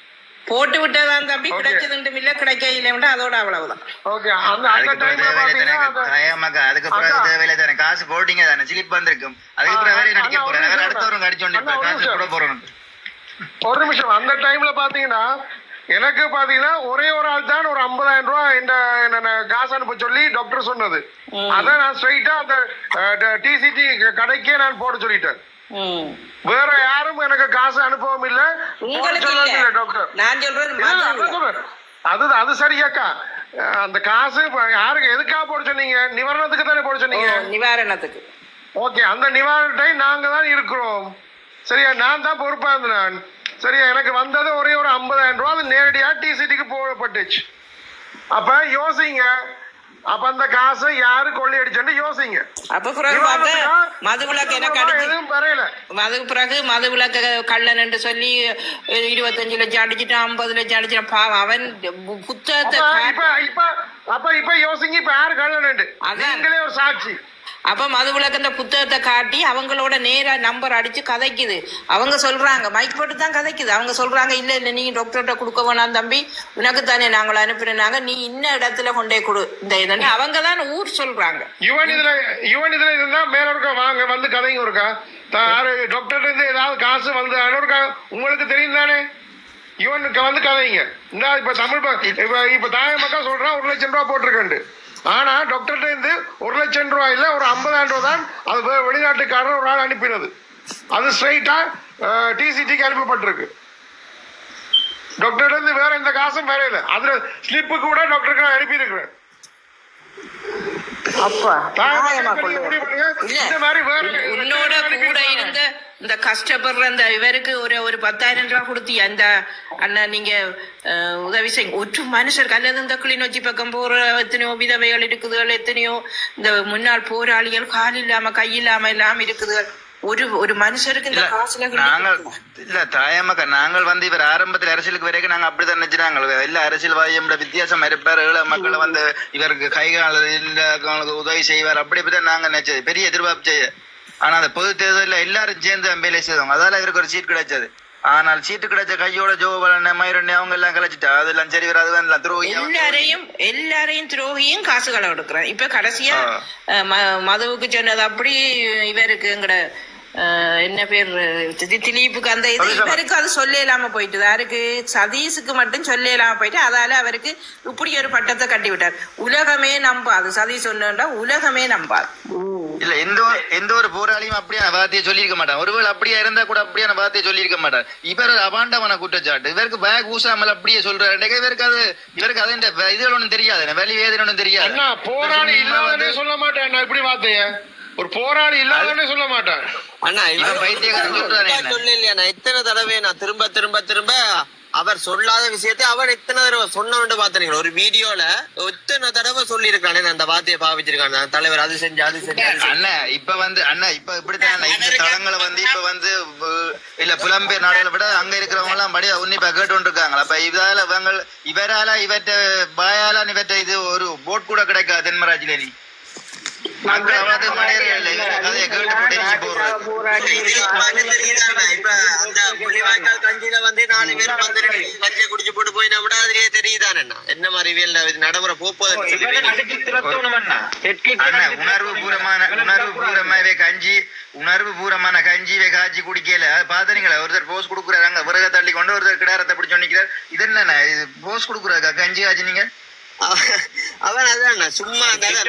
போட்டு விட்டதான் தம்பி, கிடைச்சதுண்டும் இல்ல கிடைக்க இல்லையா, அதோட அவ்வளவுதான். காசு போட்டீங்க தானே, சிலிப் வந்திருக்கும், அதுக்கு நடிக்க போறேன், அடுத்தவங்க அடிச்சோண்டு காசு போட போறோம். ஒரு நிமிஷம், அந்த டைம்ல பாத்தீங்கன்னா எனக்கு பாத்தீங்கன்னா ஒரே ஒரு ஆள் தான் ஒரு 50,000 ரூபாய் என்ன காசு அனுப்ப சொல்லி டாக்டர் சொன்னது. அதான் நான் ஸ்ட்ரைட்டா அந்த டிசிடி கடைக்கே நான் போட சொல்லிட்டேன். வேற யாரும் எனக்கு காசு அனுப்பவும் இல்ல, டாக்டர். அது சரியாக்கா. அந்த காசு யாருக்கு எதுக்காக போட சொன்னீங்க? நிவாரணத்துக்கு தானே போட சொன்னீங்க? நிவாரணத்துக்கு. ஓகே, அந்த நிவாரணத்தை நாங்க தான் இருக்கிறோம். சரியா? நான் தான் பொறுப்பா இருந்தேன். சரியா? எனக்கு வந்தது ஒரே ஒரு 50,000 ரூபா, அது நேரடியா டிசிடிக்கு போடப்பட்டுச்சு. அப்ப யோசிங்க, அப்ப அந்த காசை யாரு கொள்ளையடிச்சுன்னு யோசிங்க. அப்ப பிறகு மதுவிலக்கு எனக்கு எதுவும் வரையல. மதுவிலக்கு கள்ளன் என்று சொல்லி 25 லட்சம் அடிச்சுட்டான், 50 லட்சம் அடிச்சுட்டான். பாவம் அவன் புத்தகத்தை இப்ப யோசிங்க, இப்ப யாரு கள்ளன்? நீங்களே ஒரு சாட்சி. அப்ப மதுவிலக்கு அந்த புத்தகத்தை காட்டி அவங்களோட நேரா நம்பர் அடிச்சு கதைக்குது. அவங்க சொல்றாங்க, மைக் போட்டு தான் கதைக்குது. அவங்க சொல்றாங்க, இல்ல இல்ல நீ டாக்டர்கிட்ட கொடுக்க வேணாம் தம்பி, உனக்கு தானே நாங்கள் அனுப்பினாங்க, நீ இன்ன இடத்துல கொண்டே கொடு இந்த இதன்னு அவங்க தான் ஊர் சொல்றாங்க. இவன் இதுல இருந்தா மேல இருக்கா, வாங்க வந்து கதைங்க இருக்கா, டாக்டர் இருந்து ஏதாவது காசு வந்து இருக்கா, உங்களுக்கு தெரியும் தானே. இவனுக்கு வந்து கதைங்க. இந்த இப்ப தமிழ் இப்ப தாய மக்கள் சொல்றான் 1 லட்சம் ரூபாய் போட்டிருக்கேன். ஆனா டாக்டர்கிட்ட இருந்து 1 லட்சம் ரூபாய் இல்ல, ஒரு 50,000 ரூபாய் தான் அது வெளிநாட்டுக்காரர் ஒரு ஆள் அனுப்பினது. அது ஸ்ட்ரைட்டா டிசிடிக்கு அனுப்பப்பட்டிருக்கு. டாக்டர்கிட்ட இருந்து வேற எந்த காசும் வேற இல்லை. அதுல ஸ்லிப்பு கூட டாக்டருக்கு நான் அனுப்பி இருக்கிறேன். உன்னோட கூட இருந்த இந்த கஷ்டப்படுற இந்த இவருக்கு ஒரு 10,000 ரூபாய் கொடுத்தி அந்த அண்ணா நீங்க உதவி செய்ய ஒரு மனுஷருக்கு அல்லது இந்த கிளிநொச்சி பக்கம் போற எத்தனையோ விதவைகள் இருக்குதுகள், எத்தனையோ இந்த முன்னாள் போராளிகள் கால் இல்லாம கை இல்லாம இருக்குதுகள். ஒரு மனுஷருக்கு இந்த காசுல நாங்கள் இல்ல தாயமக்கா, நாங்கள் வந்து இவர் ஆரம்பத்தில் அரசியலுக்கு வரைக்கும் நாங்க அப்படித்தான் நினைச்சாங்க. எல்லா அரசியல்வாதியோட வித்தியாசம் இருப்பார், மக்களை வந்து இவருக்கு கைகால உதவி செய்வார், அப்படித்தான் நாங்க நினைச்சது, பெரிய எதிர்பார்ப்பு செய்ய. ஆனா அந்த பொது தேர்தலில் எல்லாரும் சேர்ந்து வேலை செய்வாங்க, அதால இவருக்கு ஒரு சீட் கிடைச்சது. ஆனால் சீட்டு கிடைச்ச கையோட ஜோபலன் மயிரண்ணி அவங்க எல்லாம் கலைச்சிட்டா, அதெல்லாம் சரி வராது, துரோகி எல்லாரையும் துரோகியும் காசுகளை எடுக்கிறேன். இப்ப கடைசியா மதுவுக்கு சொன்னது அப்படி இவருக்கு எங்கட என்ன பேர் திலீப்புக்கு அந்த இது இவருக்கு அது சொல்ல இல்லாம போயிட்டு, யாருக்கு சதீஷுக்கு மட்டும் சொல்ல இல்லாம போயிட்டு, அதால அவருக்கு இப்படி ஒரு பட்டத்தை கட்டி விட்டார். உலகமே நம்பாது, சதீஷ் சொன்னா உலகமே நம்பாது. இல்ல எந்த ஒரு போராளியும் அப்படியான வார்த்தையை சொல்லியிருக்க மாட்டான். ஒருவேளை அப்படியே இருந்தா கூட அப்படியான வார்த்தையை சொல்லியிருக்க மாட்டார். இவர் அபாண்டமான குற்றச்சாட்டு, இவருக்கு பேக் ஊசாமல் அப்படியே சொல்றாரு. இவருக்கு அது இதுகள் ஒண்ணும் தெரியாது, வெளி வேதனை ஒண்ணும் தெரியாது. போராளி இல்லாதே சொல்ல மாட்டேன், இப்படி வார்த்தைய ஒரு போராளி இல்லாதே சொல்ல மாட்டேன். அண்ணா சொல்ல இல்லையா, நான் எத்தனை தடவை நான் திரும்ப திரும்ப திரும்ப அவர் சொல்லாத விஷயத்தை அவர் எத்தனை தடவை சொன்னு பாத்தீங்க. ஒரு வீடியோல எத்தனை தடவை சொல்லி இருக்கானே அந்த வார்த்தையை பாவிச்சிருக்காங்க தலைவர், அது செஞ்சு அண்ணா இப்ப வந்து அண்ணா இப்ப இப்படித்தான் இந்த தளங்களை வந்து இப்ப வந்து இல்ல புலம்பெயர் நாடுகளை விட அங்க இருக்கிறவங்க எல்லாம் படி உன்னிப்பா கேட்டு கொண்டு இருக்காங்க. அப்ப இவரால இவற்ற பாயால இவற்ற இது ஒரு போட் கூட கிடைக்காது தென்மராஜில. நீ கஞ்சியில வந்து 4 பேர் வந்து கஞ்சியை குடிச்சு போட்டு போயினா கூட அதுலயே தெரியுதானே என்ன மாதிரி நடைமுறை போப்போது. உணர்வு பூரமான கஞ்சியை காய்ச்சி குடிக்கல பாத்தீங்களா? ஒருத்தர் போஸ் கொடுக்குறாங்க, விறக தள்ளி கொண்டு ஒருத்தர் கிடாரத்தை பிடிச்சு நிக்கிறார். இது என்ன போஸ் கொடுக்குறாக்கா கஞ்சி காய்ச்சி? நீங்க அவன் அதான் சும்மா மக்களை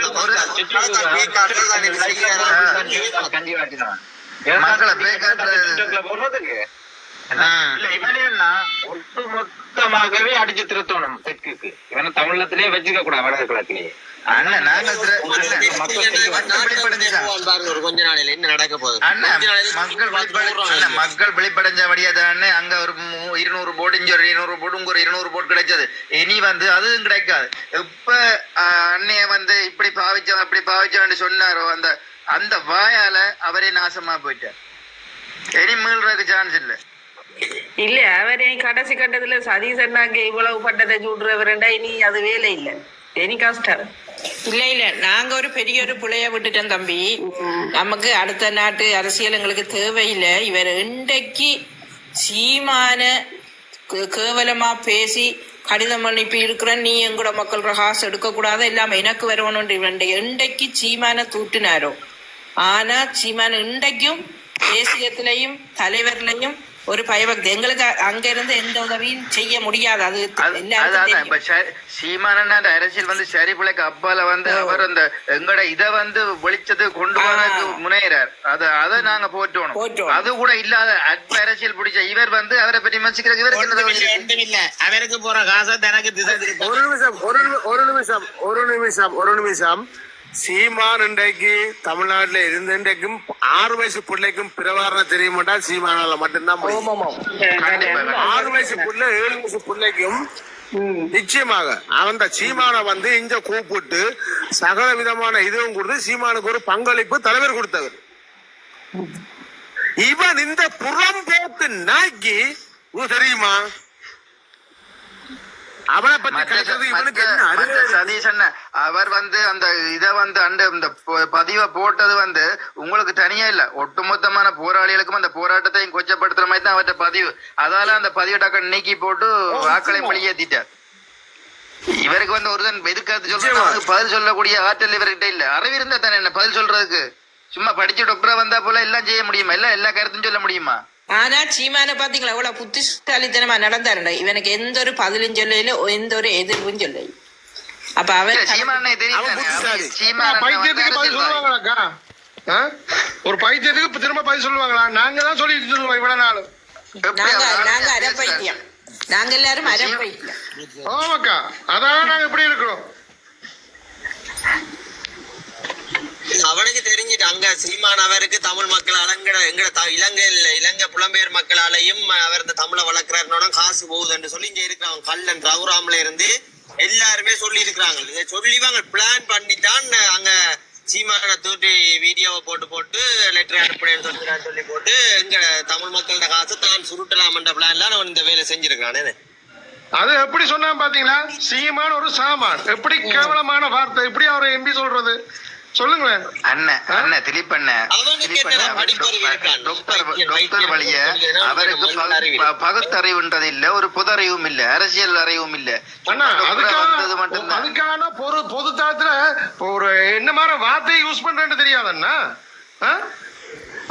ஒட்டுமொத்தமாகவே அடிச்சு திருத்தணும் தெற்குக்கு. இவனை தமிழத்திலேயே வச்சுக்க கூடாது, வடக்கு கிழக்கிலேயே. கொஞ்ச நாளையில என்ன நடக்க போகுது? மக்கள் வெளிப்படைஞ்சபடியா தானே அங்க ஒரு 200 போர்டு, இங்க ஒரு 200 போர்டு, உங்க ஒரு 200 போர்டு கிடைச்சது. இனி வந்து அதுவும் கிடைக்காது. எப்ப அன்னைய வந்து இப்படி பாவிச்சோம் அப்படி பாவிச்சோம்னு சொன்னாரோ அந்த வாயால அவரே நாசமா போயிட்டார். இனி மீள்றதுக்கு சான்ஸ் இல்லை. இல்ல அவரே கடைசி கட்டத்துல சதீஷ் அண்ணாங்க இவ்வளவு பட்டத்தை சூடுறவரண்டா இனி அது வேலை இல்லை, இனி கஷ்டம். இல்ல நாங்க ஒரு பெரிய ஒரு பிள்ளைய விட்டுட்டோம் தம்பி. நமக்கு அடுத்த நாட்டு அரசியல் எங்களுக்கு தேவையில்லை. இவர் இன்றைக்கு சீமான கேவலமா பேசி கடிதம் அனுப்பி இருக்கிறேன், நீ எங்கூட மக்கள் காசு எடுக்க கூடாது, எல்லாம் எனக்கு வரணும். இன்றைக்கு சீமான தூட்டினாரோ, ஆனா சீமான இன்றைக்கும் தேசியத்திலையும் தலைவர்லையும் ஒரு பயபக்தி. எங்களுக்கு அங்க இருந்து எந்த உதவியும் செய்ய முடியாது. அது சீமானன் அரசியல் வந்து சரி பிள்ளைக்கு அப்பால வந்து அவர் அந்த எங்கட இத வந்து வெளிச்சது கொண்டு வரக்கு முனைகிறார். அதை நாங்க போற்றோம். அது கூட இல்லாத அரசியல் பிடிச்ச இவர் வந்து அவரை பற்றி விமர்சிக்கிறது இவருக்கு இல்ல. அவருக்கு போற காசை தனக்கு திசை. ஒரு நிமிஷம் சீமான் இன்றைக்கு தமிழ்நாட்டுல இருந்த இன்றைக்கும் 6 வயசு பிள்ளைக்கும் பிரவாரணம் தெரியுமாட்டா சீமானால மட்டும்தான் முடியும். 6 வயசு பிள்ளை 7 வயசு பிள்ளைக்கும் நிச்சயமாக அந்த சீமானை வந்து இங்க கூப்பிட்டு சகல விதமான இதுவும் கொடுத்து சீமானுக்கு ஒரு பங்களிப்பு தலைவர் கொடுத்தவர். இவன் இந்த புறம்போக்கு நாய்க்கு தெரியுமா? அவனை பத்தி கேட்கறது இவனுக்கு என்ன அறிவு? சதீஷ் அண்ணன் அவர் வந்து அந்த இதை வந்து அந்த பதிவை போட்டது வந்து உங்களுக்கு தனியா இல்ல, ஒட்டுமொத்தமான போராளிகளுக்கும் அந்த போராட்டத்தையும் கொச்சப்படுத்துற மாதிரி தான் அவர்கிட்ட பதிவு. அதால அந்த பதிவை டக்கு நீக்கி போட்டு வாக்களை வெளியேற்றிட்டார். இவருக்கு வந்து ஒருதன் எதிர்கருத்து சொல்றது பதில் சொல்லக்கூடிய ஆற்றல் இவர்கிட்ட இல்ல. அறிவு இருந்தா தானே என்ன பதில் சொல்றதுக்கு? சும்மா படிச்சு டாக்டரா வந்தா போல எல்லாம் செய்ய முடியுமா? எல்லா கருத்தும் சொல்ல முடியுமா? ஆனா சீமான பாத்தீங்களா எவ்வளவு புத்திசாலித்தனமா நடந்தாருண்ட. இவனுக்கு எந்த ஒரு பதிலும் சொல்லல, எந்த ஒரு எதிர்ப்பும் சொல்ல. அப்ப அவன் சீமானே பைத்தியத்துக்கு பதில் சொல்லுவாங்களாக்கா? ஒரு பைத்தியத்துக்கு திரும்ப பதில் சொல்லுவாங்களா? நாங்க தான் சொல்லிட்டு இருக்கோம் இவ்வளவு நாள். நாங்க அரைப்பைத்தியம், நாங்க எல்லாரும் அரைப்பைத்தியம். ஆமாக்கா, அதான் நாங்க எப்படி இருக்கிறோம். அவனுக்கு தெரிஞ்சிட்டு அங்க சீமான் அவருக்கு தமிழ் மக்களால எங்கட இலங்கை புலம்பெயர் மக்களாலையும் அவர் இந்த தமிழை வளர்க்கிறாருன்னு காசு போகுதுன்னு சொல்லி இங்க இருக்கிறாங்க. கல்லன் ரகுராம்ல இருந்து எல்லாருமே சொல்லி இருக்கிறாங்க. இதை சொல்லிவாங்க பிளான் பண்ணித்தான் அங்க சீமான தூட்டி வீடியோவை போட்டு லெட்டர் அனுப்பினேன்னு சொல்லி போட்டு எங்க தமிழ் மக்களோட காசு தான் சுருட்டலாம்ன்ற பிளான்லாம் அவன் இந்த வேலை செஞ்சிருக்கானே. அது எப்படி சொன்னா பாத்தீங்களா? சீமான் ஒரு சாமான். எப்படி கேவலமான வார்த்தை, எப்படி அவரை எம்பி சொல்றது சொல்லுங்களேன். அண்ணன் திலீப் அண்ணன் டாக்டர் வழிய அவருக்கு பகுத்தறிவுன்றது இல்ல, ஒரு பொது அறிவும் இல்ல, அரசியல் அறிவும் இல்ல. அதுக்கான பொது தளத்துல ஒரு என்ன மாதிரி வார்த்தையை யூஸ் பண்றேன்னு தெரியாதண்ணா?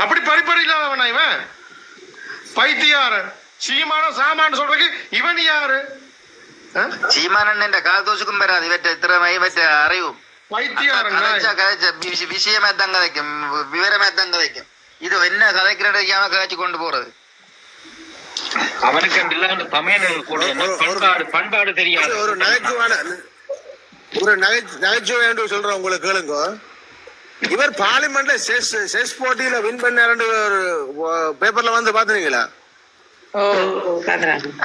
அப்படி படிப்பறி இல்லாதவனா இவன்? பைத்தியாரன் சீமான சாமான் சொல்றதுக்கு இவன் யாரு? சீமானன் கால் தோசுக்கும் பெறாது இவற்றை திறமை இவற்றை அறிவும் விஷயமே தான் கதைக்கும், விவரமே தான் கதைக்கும். இது என்ன கதைக்கிறத கதைச்சு கொண்டு போறது அவனுக்கு பண்பாடு தெரியாது. ஒரு நகைச்சுவை சொல்ற உங்களுக்கு கேளுங்க. இவர் பார்லிமெண்ட்ல செஸ் போட்டியில வின் பண்ணாரு பேப்பர்ல வந்து பாத்துறீங்களா?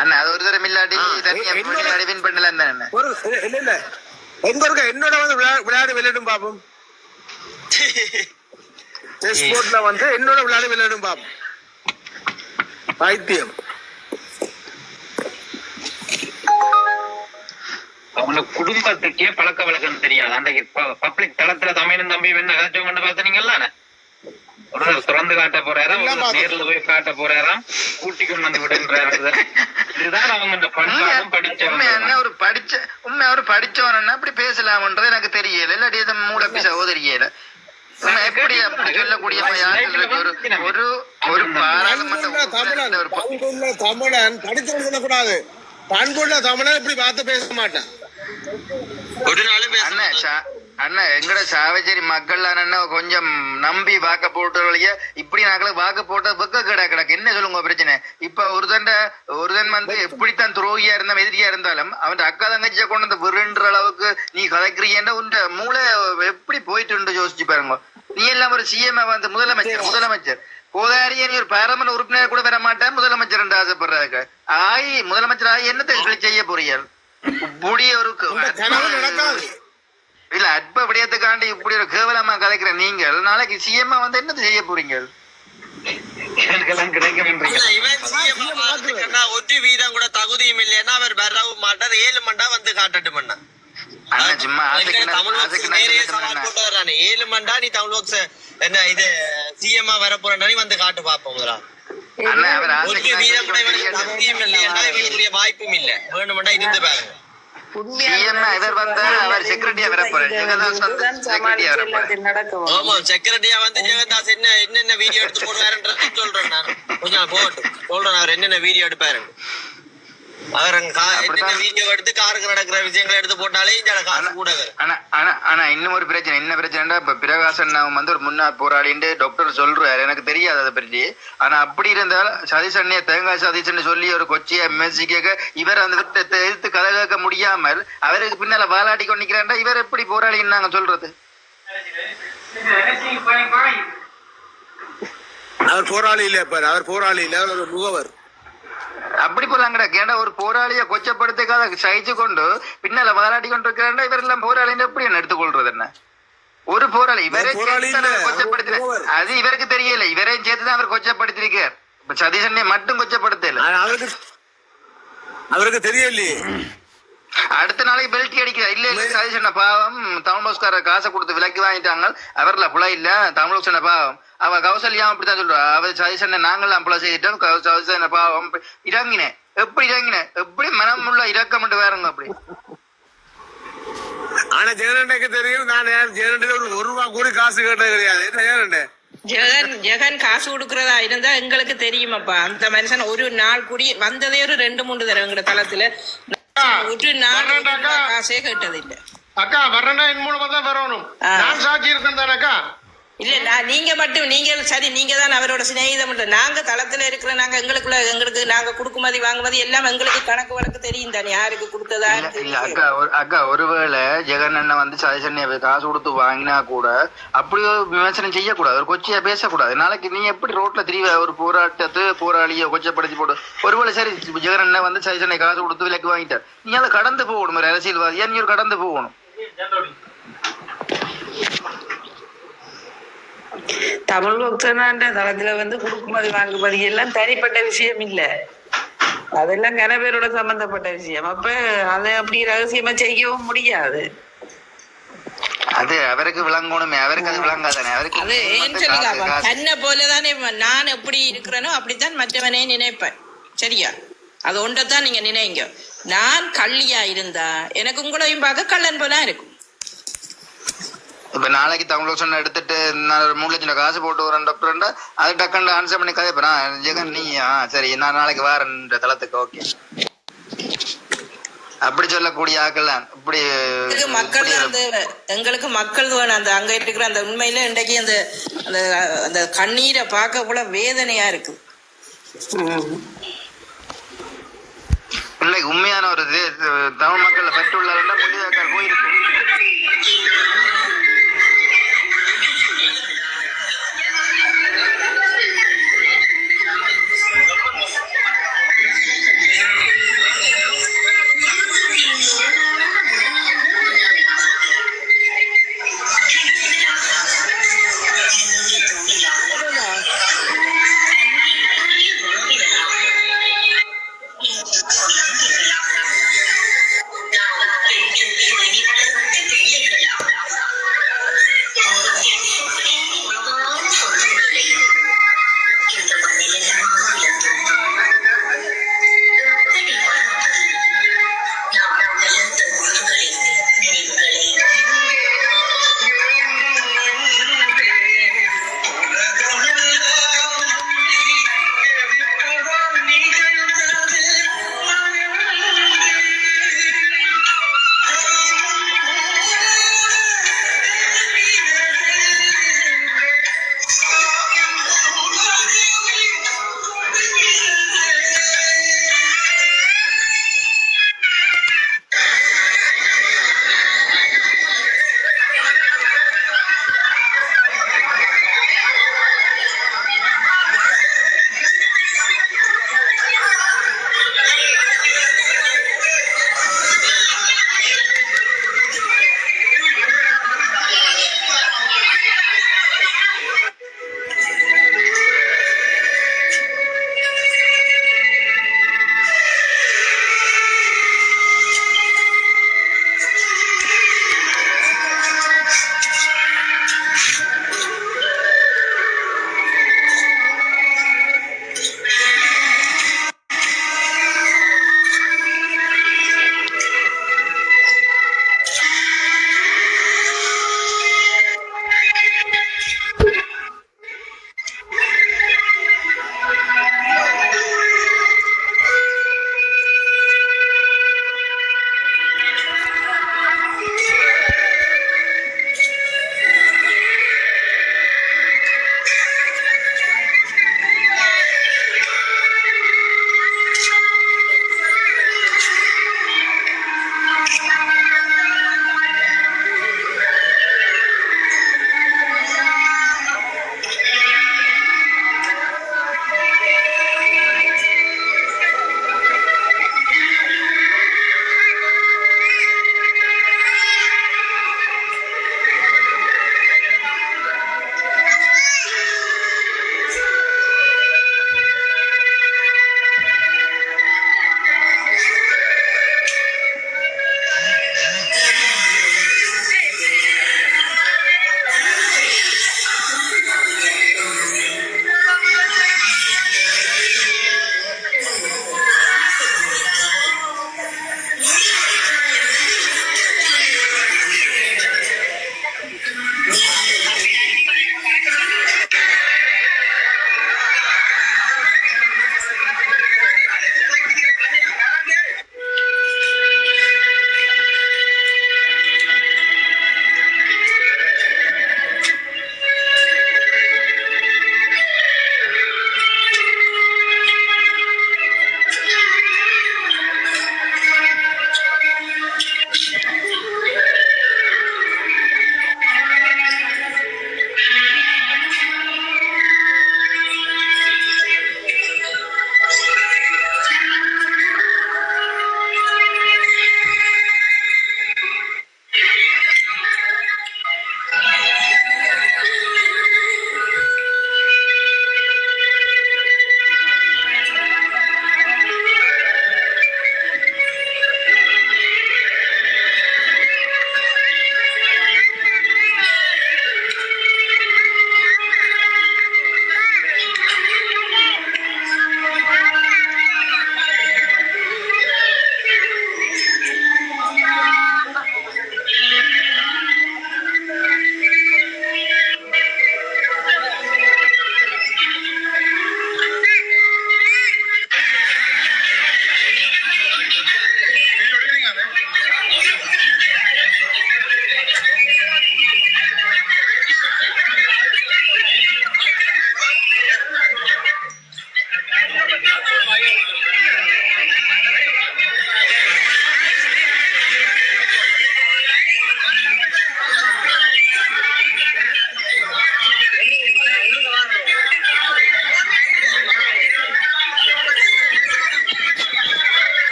அண்ணா அது ஒரு தரம் இல்லாட்டி தனியா வின் பண்ணல. இல்ல எங்க இருக்க என்னோட வந்து விளையாடி விளையாடும் பாப்போம். செஸ் போர்ட்ல வந்து என்னோட விளையாடி விளையாடும் பாப்போம். பைத்தியம். அவனுக்கு குடும்பத்துக்கே பழக்க வழக்கம் தெரியாது. அன்றைக்கு பப்ளிக் தளத்துல தமிழும் தம்பி என்ன கதைச்சவங்க கொண்டு பாத்தீங்களா? ஒரு திறந்து காட்ட போறாராம், நேர்ல போய் காட்ட போறாராம், கூட்டி கொண்டு வந்து விடுன்றாரு. இதுதான் அவங்க பண்பாடும் ஒரு படிச்சவன் அப்படி பேசலாம்ன்றது எனக்கு தெரியல. இல்லாட்டி மூளை சகோதரியல எப்படி அப்படி சொல்லக்கூடிய ஒரு தமிழன் படிச்சு சொல்லக்கூடாது. பண்புள்ள தமிழன் இப்படி பார்த்து பேச மாட்டான். ஒரு நாளும் அண்ணா எங்கட சாவச்சேரி மக்கள் கொஞ்சம் நம்பி வாக்க போட்ட வழிய இப்படி நாங்களுக்கு வாக்கு போட்ட வெக்க கிடக்கு. என்ன சொல்லுங்க பிரச்சனை? இப்ப ஒருதன் வந்து எப்படித்தான் துரோகியா இருந்தாலும் எதிரியா இருந்தாலும் அவன் அக்கா தங்கச்சியை கொண்டு வந்து விருன்ற அளவுக்கு நீ கதைக்கிறீன்னா உண்ட மூளை எப்படி போயிட்டு யோசிச்சு பாருங்க. நீ எல்லாம் ஒரு சிஎம் வந்து முதலமைச்சர் போதாரிய நீ ஒரு பாராளுமன்ற உறுப்பினர் கூட வர மாட்டேன் முதலமைச்சர் என்று ஆசைப்படுறாங்க. முதலமைச்சர் ஆகி என்னத்தை செய்ய போறீங்க? இப்படி ஒரு இல்ல அற்ப விடயத்துக்காண்டி இப்படி ஒரு கேவலமா கதைக்கிற நீங்கள் நாளைக்கு சிஎம்மா வந்து என்ன செய்ய போறீங்க? ஒற்று வீதம் கூட தகுதியும் இல்லைன்னா அவர் வரவும் மாட்டார். 7 மண்டா வந்து காட்டட்டும். தமிழ் 7 மண்டா நீ தமிழ் என்ன இது சிஎம்மா வர போறா வந்து காட்டு பாப்போம். ஒற்று வீதம் கூட இவனுக்கு தகுதியும் இல்லையா இவனுக்குரிய வாய்ப்பும் இல்ல. வேணுமெண்டா இருந்து பாருங்க. செக்ரட்டரியா வந்து ஜெகதாஸ் என்னென்ன வீடியோ எடுத்து போடுவாருன்றது சொல்றேன். நான் கொஞ்சம் சொல்றேன் அவர் என்னென்ன வீடியோ எடுப்பாரு. அவர் வீடியோ எடுத்து காருக்கு நடக்கிற விஷயங்களை எடுத்து போட்டாலே காசு கூட. ஆனா இன்னும் ஒரு பிரச்சனை என்ன பிரச்சனைடா, இப்ப பிரகாசன் வந்து ஒரு முன்னாள் போராடிட்டு டாக்டர் சொல்றாரு, எனக்கு தெரியாது அதை பற்றி. ஆனா அப்படி இருந்தால் சதீஷ் தேங்காய் சதீஷ் சொல்லி ஒரு கொச்சிய எம்எஸ்சி கேட்க இவர் அந்த எதிர்த்து கதை கேட்க முடியாமல் அவருக்கு பின்னால வாலாடி கொண்டிருக்கிறாண்டா இவர் எப்படி போராடின்னு நாங்க சொல்றது? அவர் போராளி இல்ல, அவர் போராளி இல்ல, அவர் ஒரு முகவர். அப்படி போலாங்கடா கேண்டா ஒரு போராளிய கொச்சப்படுத்துக்காக சகிச்சு கொண்டு பின்னால வாலாட்டி கொண்டு இருக்கிறாண்டா இவரெல்லாம் போராளின்னு எப்படி என்ன எடுத்துக்கொள்றது என்ன? ஒரு போராளி இவரே கொச்சப்படுத்த அது இவருக்கு தெரியல, இவரையும் சேர்த்துதான் அவர் கொச்சப்படுத்திருக்கார். இப்ப சதீஷனை மட்டும் கொச்சப்படுத்தல, அவருக்கு தெரியலையே. அடுத்த நாளைக்கு பெல்ட்டி அடிக்கிற இல்ல இல்ல சதீஷன பாவம் தமிழ்கார காசை கொடுத்து விலக்கி வாங்கிட்டாங்க, அவர்ல புல இல்ல தமிழ்சன பாவம் அவ கௌசல்யா அப்படித்தான் சொல்றா. அவ சதீஷனை நாங்களாம் புல செய்துட்டோம், சதீஷன பாவம் இறங்கினேன். எப்படி இறங்கினேன்? எப்படி மனம் உள்ள இறக்கம் மட்டும் வேறங்க அப்படி. ஆனா ஜெகனண்டைக்கு தெரியும், நான் ஜெகனண்ட ஒரு ரூபா கூடி காசு கேட்டது கிடையாது. என்ன ஜெகனண்ட ஜெகன் காசு கொடுக்கறதா இருந்தா எங்களுக்கு தெரியுமாப்பா. அந்த மனுஷன் ஒரு நாள் கூடி வந்ததே ஒரு 2-3 தடவை எங்க தளத்துல ஒரு நாள் காசே கேட்டது இல்ல. அக்கா வர்றேன்னா என் மூலமா தான் வரணும். நான் சாட்சி இருக்கேன் தானக்கா. இல்ல நீங்க மட்டும் நீங்க சரி, நீங்க தான் அவரோட சிநேகிதம். நாங்க தளத்துல இருக்கிற நாங்க எங்களுக்கு நாங்க குடுக்குமதி வாங்குமதி எல்லாம் எங்களுக்கு கணக்கு வழக்கு தெரியும் தானே, யாருக்கு கொடுத்ததா. இல்ல அக்கா ஒருவேளை ஜெகன் அண்ணன் வந்து சதீஷனை காசு கொடுத்து வாங்கினா கூட அப்படி ஒரு விமர்சனம் செய்யக்கூடாது, ஒரு கொச்சையா பேசக்கூடாது. நாளைக்கு நீ எப்படி ரோட்ல திரிவ ஒரு போராளிய கொச்சப்படுத்தி போடு. ஒருவேளை சரி ஜெகன் அண்ணன் வந்து சதீஷனை காசு கொடுத்து விலைக்கு வாங்கிட்டார், நீ அதை கடந்து போகணும். ஒரு அரசியல்வாதியா நீ ஒரு கடந்து போகணும். தமிழ் பக்தனான்ற தளத்துல வந்து குடுக்குமதி வாங்குமதி எல்லாம் தனிப்பட்ட விஷயம் இல்ல, அதெல்லாம் கன பேரோட சம்பந்தப்பட்ட விஷயம். அப்ப அதை அப்படி ரகசியமா செய்யவும் முடியாது. அது அவருக்கு விளங்கணுமே, அவருக்கு அது விளங்காதானே. அவருக்கு அது ஏன்னு சொல்லுங்க, தன்னை போலதானே நான் எப்படி இருக்கிறேனோ அப்படித்தான் மற்றவனே நினைப்பேன். சரியா? அது ஒன்றைத்தான் நீங்க நினைங்க. நான் கள்ளியா இருந்தா எனக்கு உங்களையும் பார்க்க கள்ளன் போல இருக்கும். இப்ப நாளைக்கு தமிழ் எடுத்துட்டு நான் ஒரு 3 லட்சம் காசு போட்டு வரேன் டாக்டர், அது டக்குன்னு ஆன்சர் பண்ணி கதைப்பேன். ஜெகன் நீ சரி நான் நாளைக்கு வரேன் தளத்துக்கு, ஓகே அப்படி சொல்லக்கூடிய ஆக்கள் தான். இப்படி மக்கள் எங்களுக்கு மக்கள் வேணும். அந்த அங்க இருக்கிற அந்த உண்மையில இன்றைக்கு அந்த அந்த கண்ணீரை பார்க்க கூட வேதனையா இருக்கு. பிள்ளைக்கு உண்மையான ஒரு தமிழ் மக்கள் பெற்றுள்ள முடிவாக்கள் போயிருக்கு.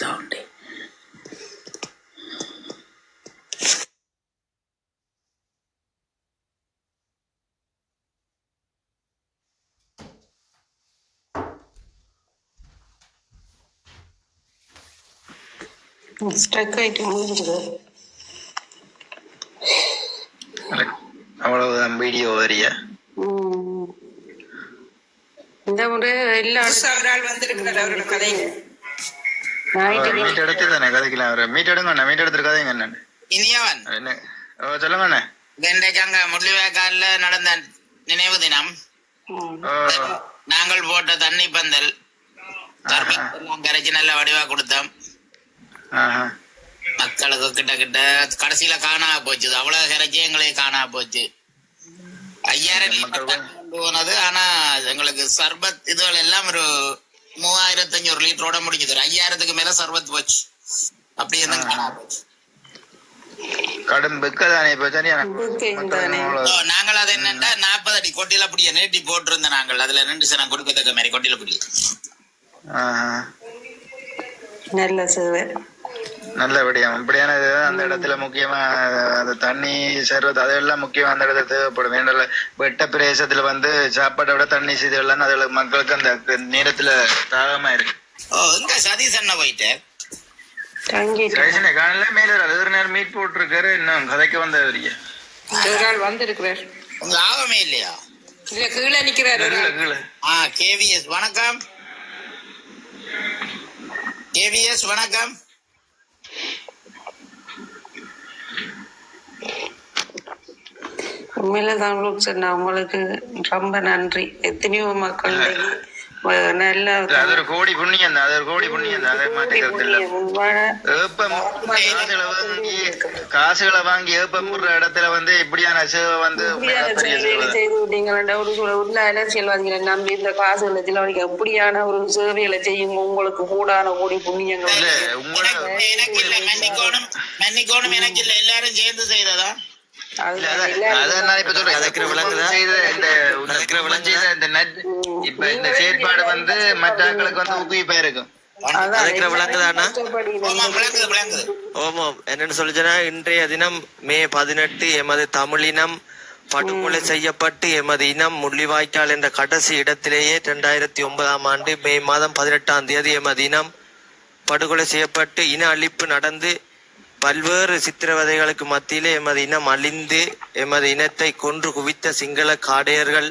சவுண்டே ஸ்ட்ரக் ஆயிட்டு முடிஞ்சது. அவ்வளவுதான் வீடியோ வரிய. இந்த முறை எல்லா ஒரு ஆள் வந்திருக்கிறார் அவரோட கதைங்க. மீட் எடுத்து தானே கதைக்கலாம். அவரை மீட் எடுங்க அண்ணா, மீட் எடுத்துட்டு கதைங்க என்ன இனியவன் என்ன சொல்லுங்க அண்ணா. இன்றைக்கு அங்க முள்ளிவாய்க்கால்ல நடந்த நினைவு தினம். நாங்கள் போட்ட தண்ணி பந்தல் கரைச்சி நல்ல வடிவா கொடுத்தோம். மக்களுக்கு கிட்ட கிட்ட கடைசியில காணாம போச்சு. அவ்வளவு கரைச்சி எங்களுக்கு காணாம போச்சு. 5000 போனது. ஆனா எங்களுக்கு சர்பத் இதுகள் எல்லாம் ஒரு 3500 லிட்டரோட முடிஞ்சது. 5000க்கு மேல சர்பத் போச்சு. அப்படி என்ன காணாம போச்சு. கடும் பெக்கதானே இப்ப சரியா. நாங்கள் அது என்னன்னா 40 அடி கொட்டில அப்படியே நீட்டி போட்டிருந்தோம். நாங்கள் அதுல 2 சனம் கொடுக்கத்தக்க மாதிரி கொட்டில புடி நல்ல சேவை நல்லபடியா இப்படியானது அந்த இடத்துல முக்கியமா அந்த தண்ணி சர்வத் அதெல்லாம் முக்கியமா அந்த இடத்துல தேவைப்படும். வேண்டாம் வெட்ட பிரதேசத்துல வந்து சாப்பாட்டை விட தண்ணி செய்தெல்லாம் அதுல மக்களுக்கு அந்த நேரத்துல தாகமா இருக்கு. இங்க சதீஷ் அண்ணா போயிட்டு காலையில மேல ஒரு நேரம் மீட் போட்டிருக்காரு. இன்னும் கதைக்கு வந்தவரிய ஒரு ஆள் வந்திருக்கிறார். உங்க ஆகமே இல்லையா? இல்ல கீழே நிக்கிறாரு. கேவிஎஸ் வணக்கம். கேவிஎஸ் வணக்கம். உண்மையில தான் சொன்னா உங்களுக்கு ரொம்ப நன்றி. எத்தனையோ மக்கள் நல்ல அது ஒரு கோடி புண்ணியம் தான். அது ஒரு கோடி புண்ணியம் தான். அதை மாற்றிக்கிறது இல்ல. காசுகளை வாங்கி ஏப்பமுற இடத்துல வந்து இப்படியான சேவை வந்து செய்து விட்டீங்களா? ஒரு உள்ள அரசியல்வாதிகளை நம்பி இந்த காசுகளை செலவழிக்க எப்படியான ஒரு சேவைகளை செய்யுங்க. உங்களுக்கு கூடான கோடி புண்ணியங்கள் இல்ல. எனக்கு இல்ல, மன்னிக்கோணும் எனக்கு இல்ல, எல்லாரும் சேர்ந்து செய்ததா. இந்த செயற்பாடு வந்து மற்றவர்களுக்கு வந்து ஊக்குவிப்பா இருக்கும். ஓமம் என்னன்னு சொல்லுச்சுன்னா, இன்றைய தினம் மே 18 எமது தமிழினம் படுகொலை செய்யப்பட்டு எமது இனம் முள்ளிவாய்க்கால் என்ற கடைசி இடத்திலேயே 2009ஆம் ஆண்டு மே மாதம் 18ஆம் தேதி எமது இனம் படுகொலை செய்யப்பட்டு இன அழிப்பு நடந்து பல்வேறு சித்திரவதைகளுக்கு மத்தியிலே எமது இனம் அழிந்து எமது இனத்தை கொன்று குவித்த சிங்கள காடையர்கள்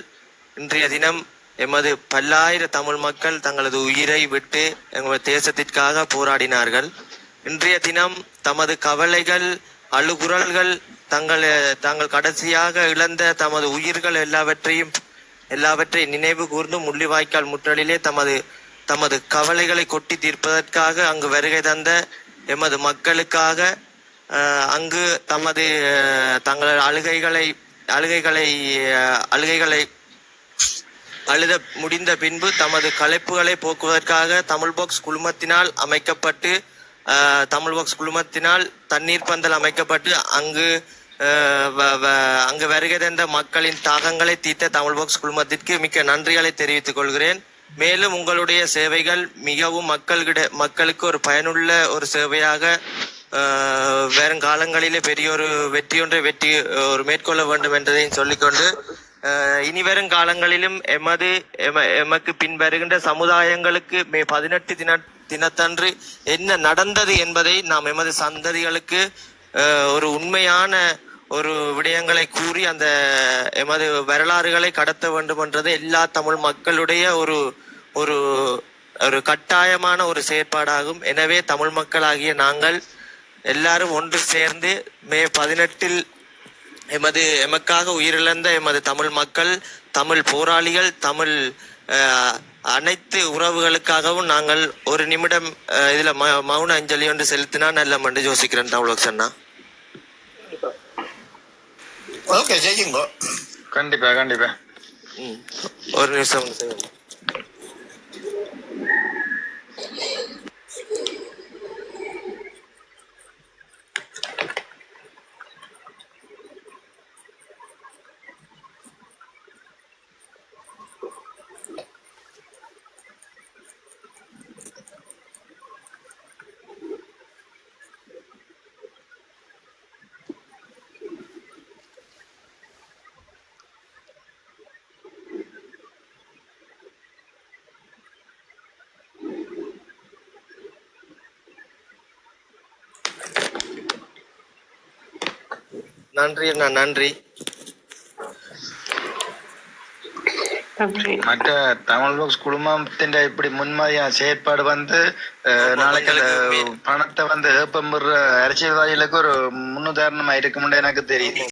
இன்றைய தினம் எமது பல்லாயிர தமிழ் மக்கள் தங்களது உயிரை விட்டு எமது தேசத்திற்காக போராடினார்கள். இன்றைய தினம் தமது கவலைகள் அழுகுரல்கள் தாங்கள் கடைசியாக இழந்த தமது உயிர்கள் எல்லாவற்றை நினைவு கூர்ந்து முள்ளிவாய்க்கால் முற்றலிலே தமது கவலைகளை கொட்டி தீர்ப்பதற்காக அங்கு வருகை தந்த எமது மக்களுக்காக அங்கு தங்கள் அழுகைகளை அழுத முடிந்த பின்பு தமது களைப்புகளை போக்குவதற்காக தமிழ் பாக்ஸ் குழுமத்தினால் தண்ணீர் பந்தல் அமைக்கப்பட்டு அங்கு வருகை தந்த மக்களின் தாகங்களை தீர்த்த தமிழ் பாக்ஸ் குழுமத்திற்கு மிக்க நன்றிகளை தெரிவித்துக் கொள்கிறேன். மேலும் உங்களுடைய சேவைகள் மிகவும் மக்களுக்கு ஒரு பயனுள்ள ஒரு சேவையாக வருங்காலங்களிலே பெரிய ஒரு வெற்றி மேற்கொள்ள வேண்டும் என்றதையும் சொல்லிக்கொண்டு இனி வரும் காலங்களிலும் எமக்கு பின்வருகின்ற சமுதாயங்களுக்கு மே 18 தினத்தன்று என்ன நடந்தது என்பதை நாம் எமது சந்ததிகளுக்கு ஒரு உண்மையான ஒரு விடயங்களை கூறி அந்த எமது வரலாறுகளை கடத்த வேண்டும் என்றது எல்லா தமிழ் மக்களுடைய ஒரு கட்டாயமான ஒரு செயற்பாடாகும். எனவே தமிழ் மக்களாகிய நாங்கள் எல்லாரும் ஒன்று சேர்ந்து மே 18 எமக்காக உயிரிழந்த எமது தமிழ் மக்கள், தமிழ் போராளிகள், தமிழ் அனைத்து உறவுகளுக்காகவும் நாங்கள் ஒரு நிமிடம் இதுல மௌன அஞ்சலி ஒன்று செலுத்தினா நல்ல என்று யோசிக்கிறேன். தமிழ் சொன்னா ஓகே செய்யுங்க. கண்டிப்பா ஒரு நிமிஷம். நன்றி அண்ணா, நன்றி. மற்ற தமிழ் பாக்ஸ் குழுமத்தின் இப்படி முன்மாதிரியா செயற்பாடு வந்து நாளைக்கு அந்த பணத்தை வந்து ஏப்பம் அரசியல்வாதிகளுக்கு ஒரு முன்னுதாரணமா இருக்கும்னு எனக்கு தெரியுது.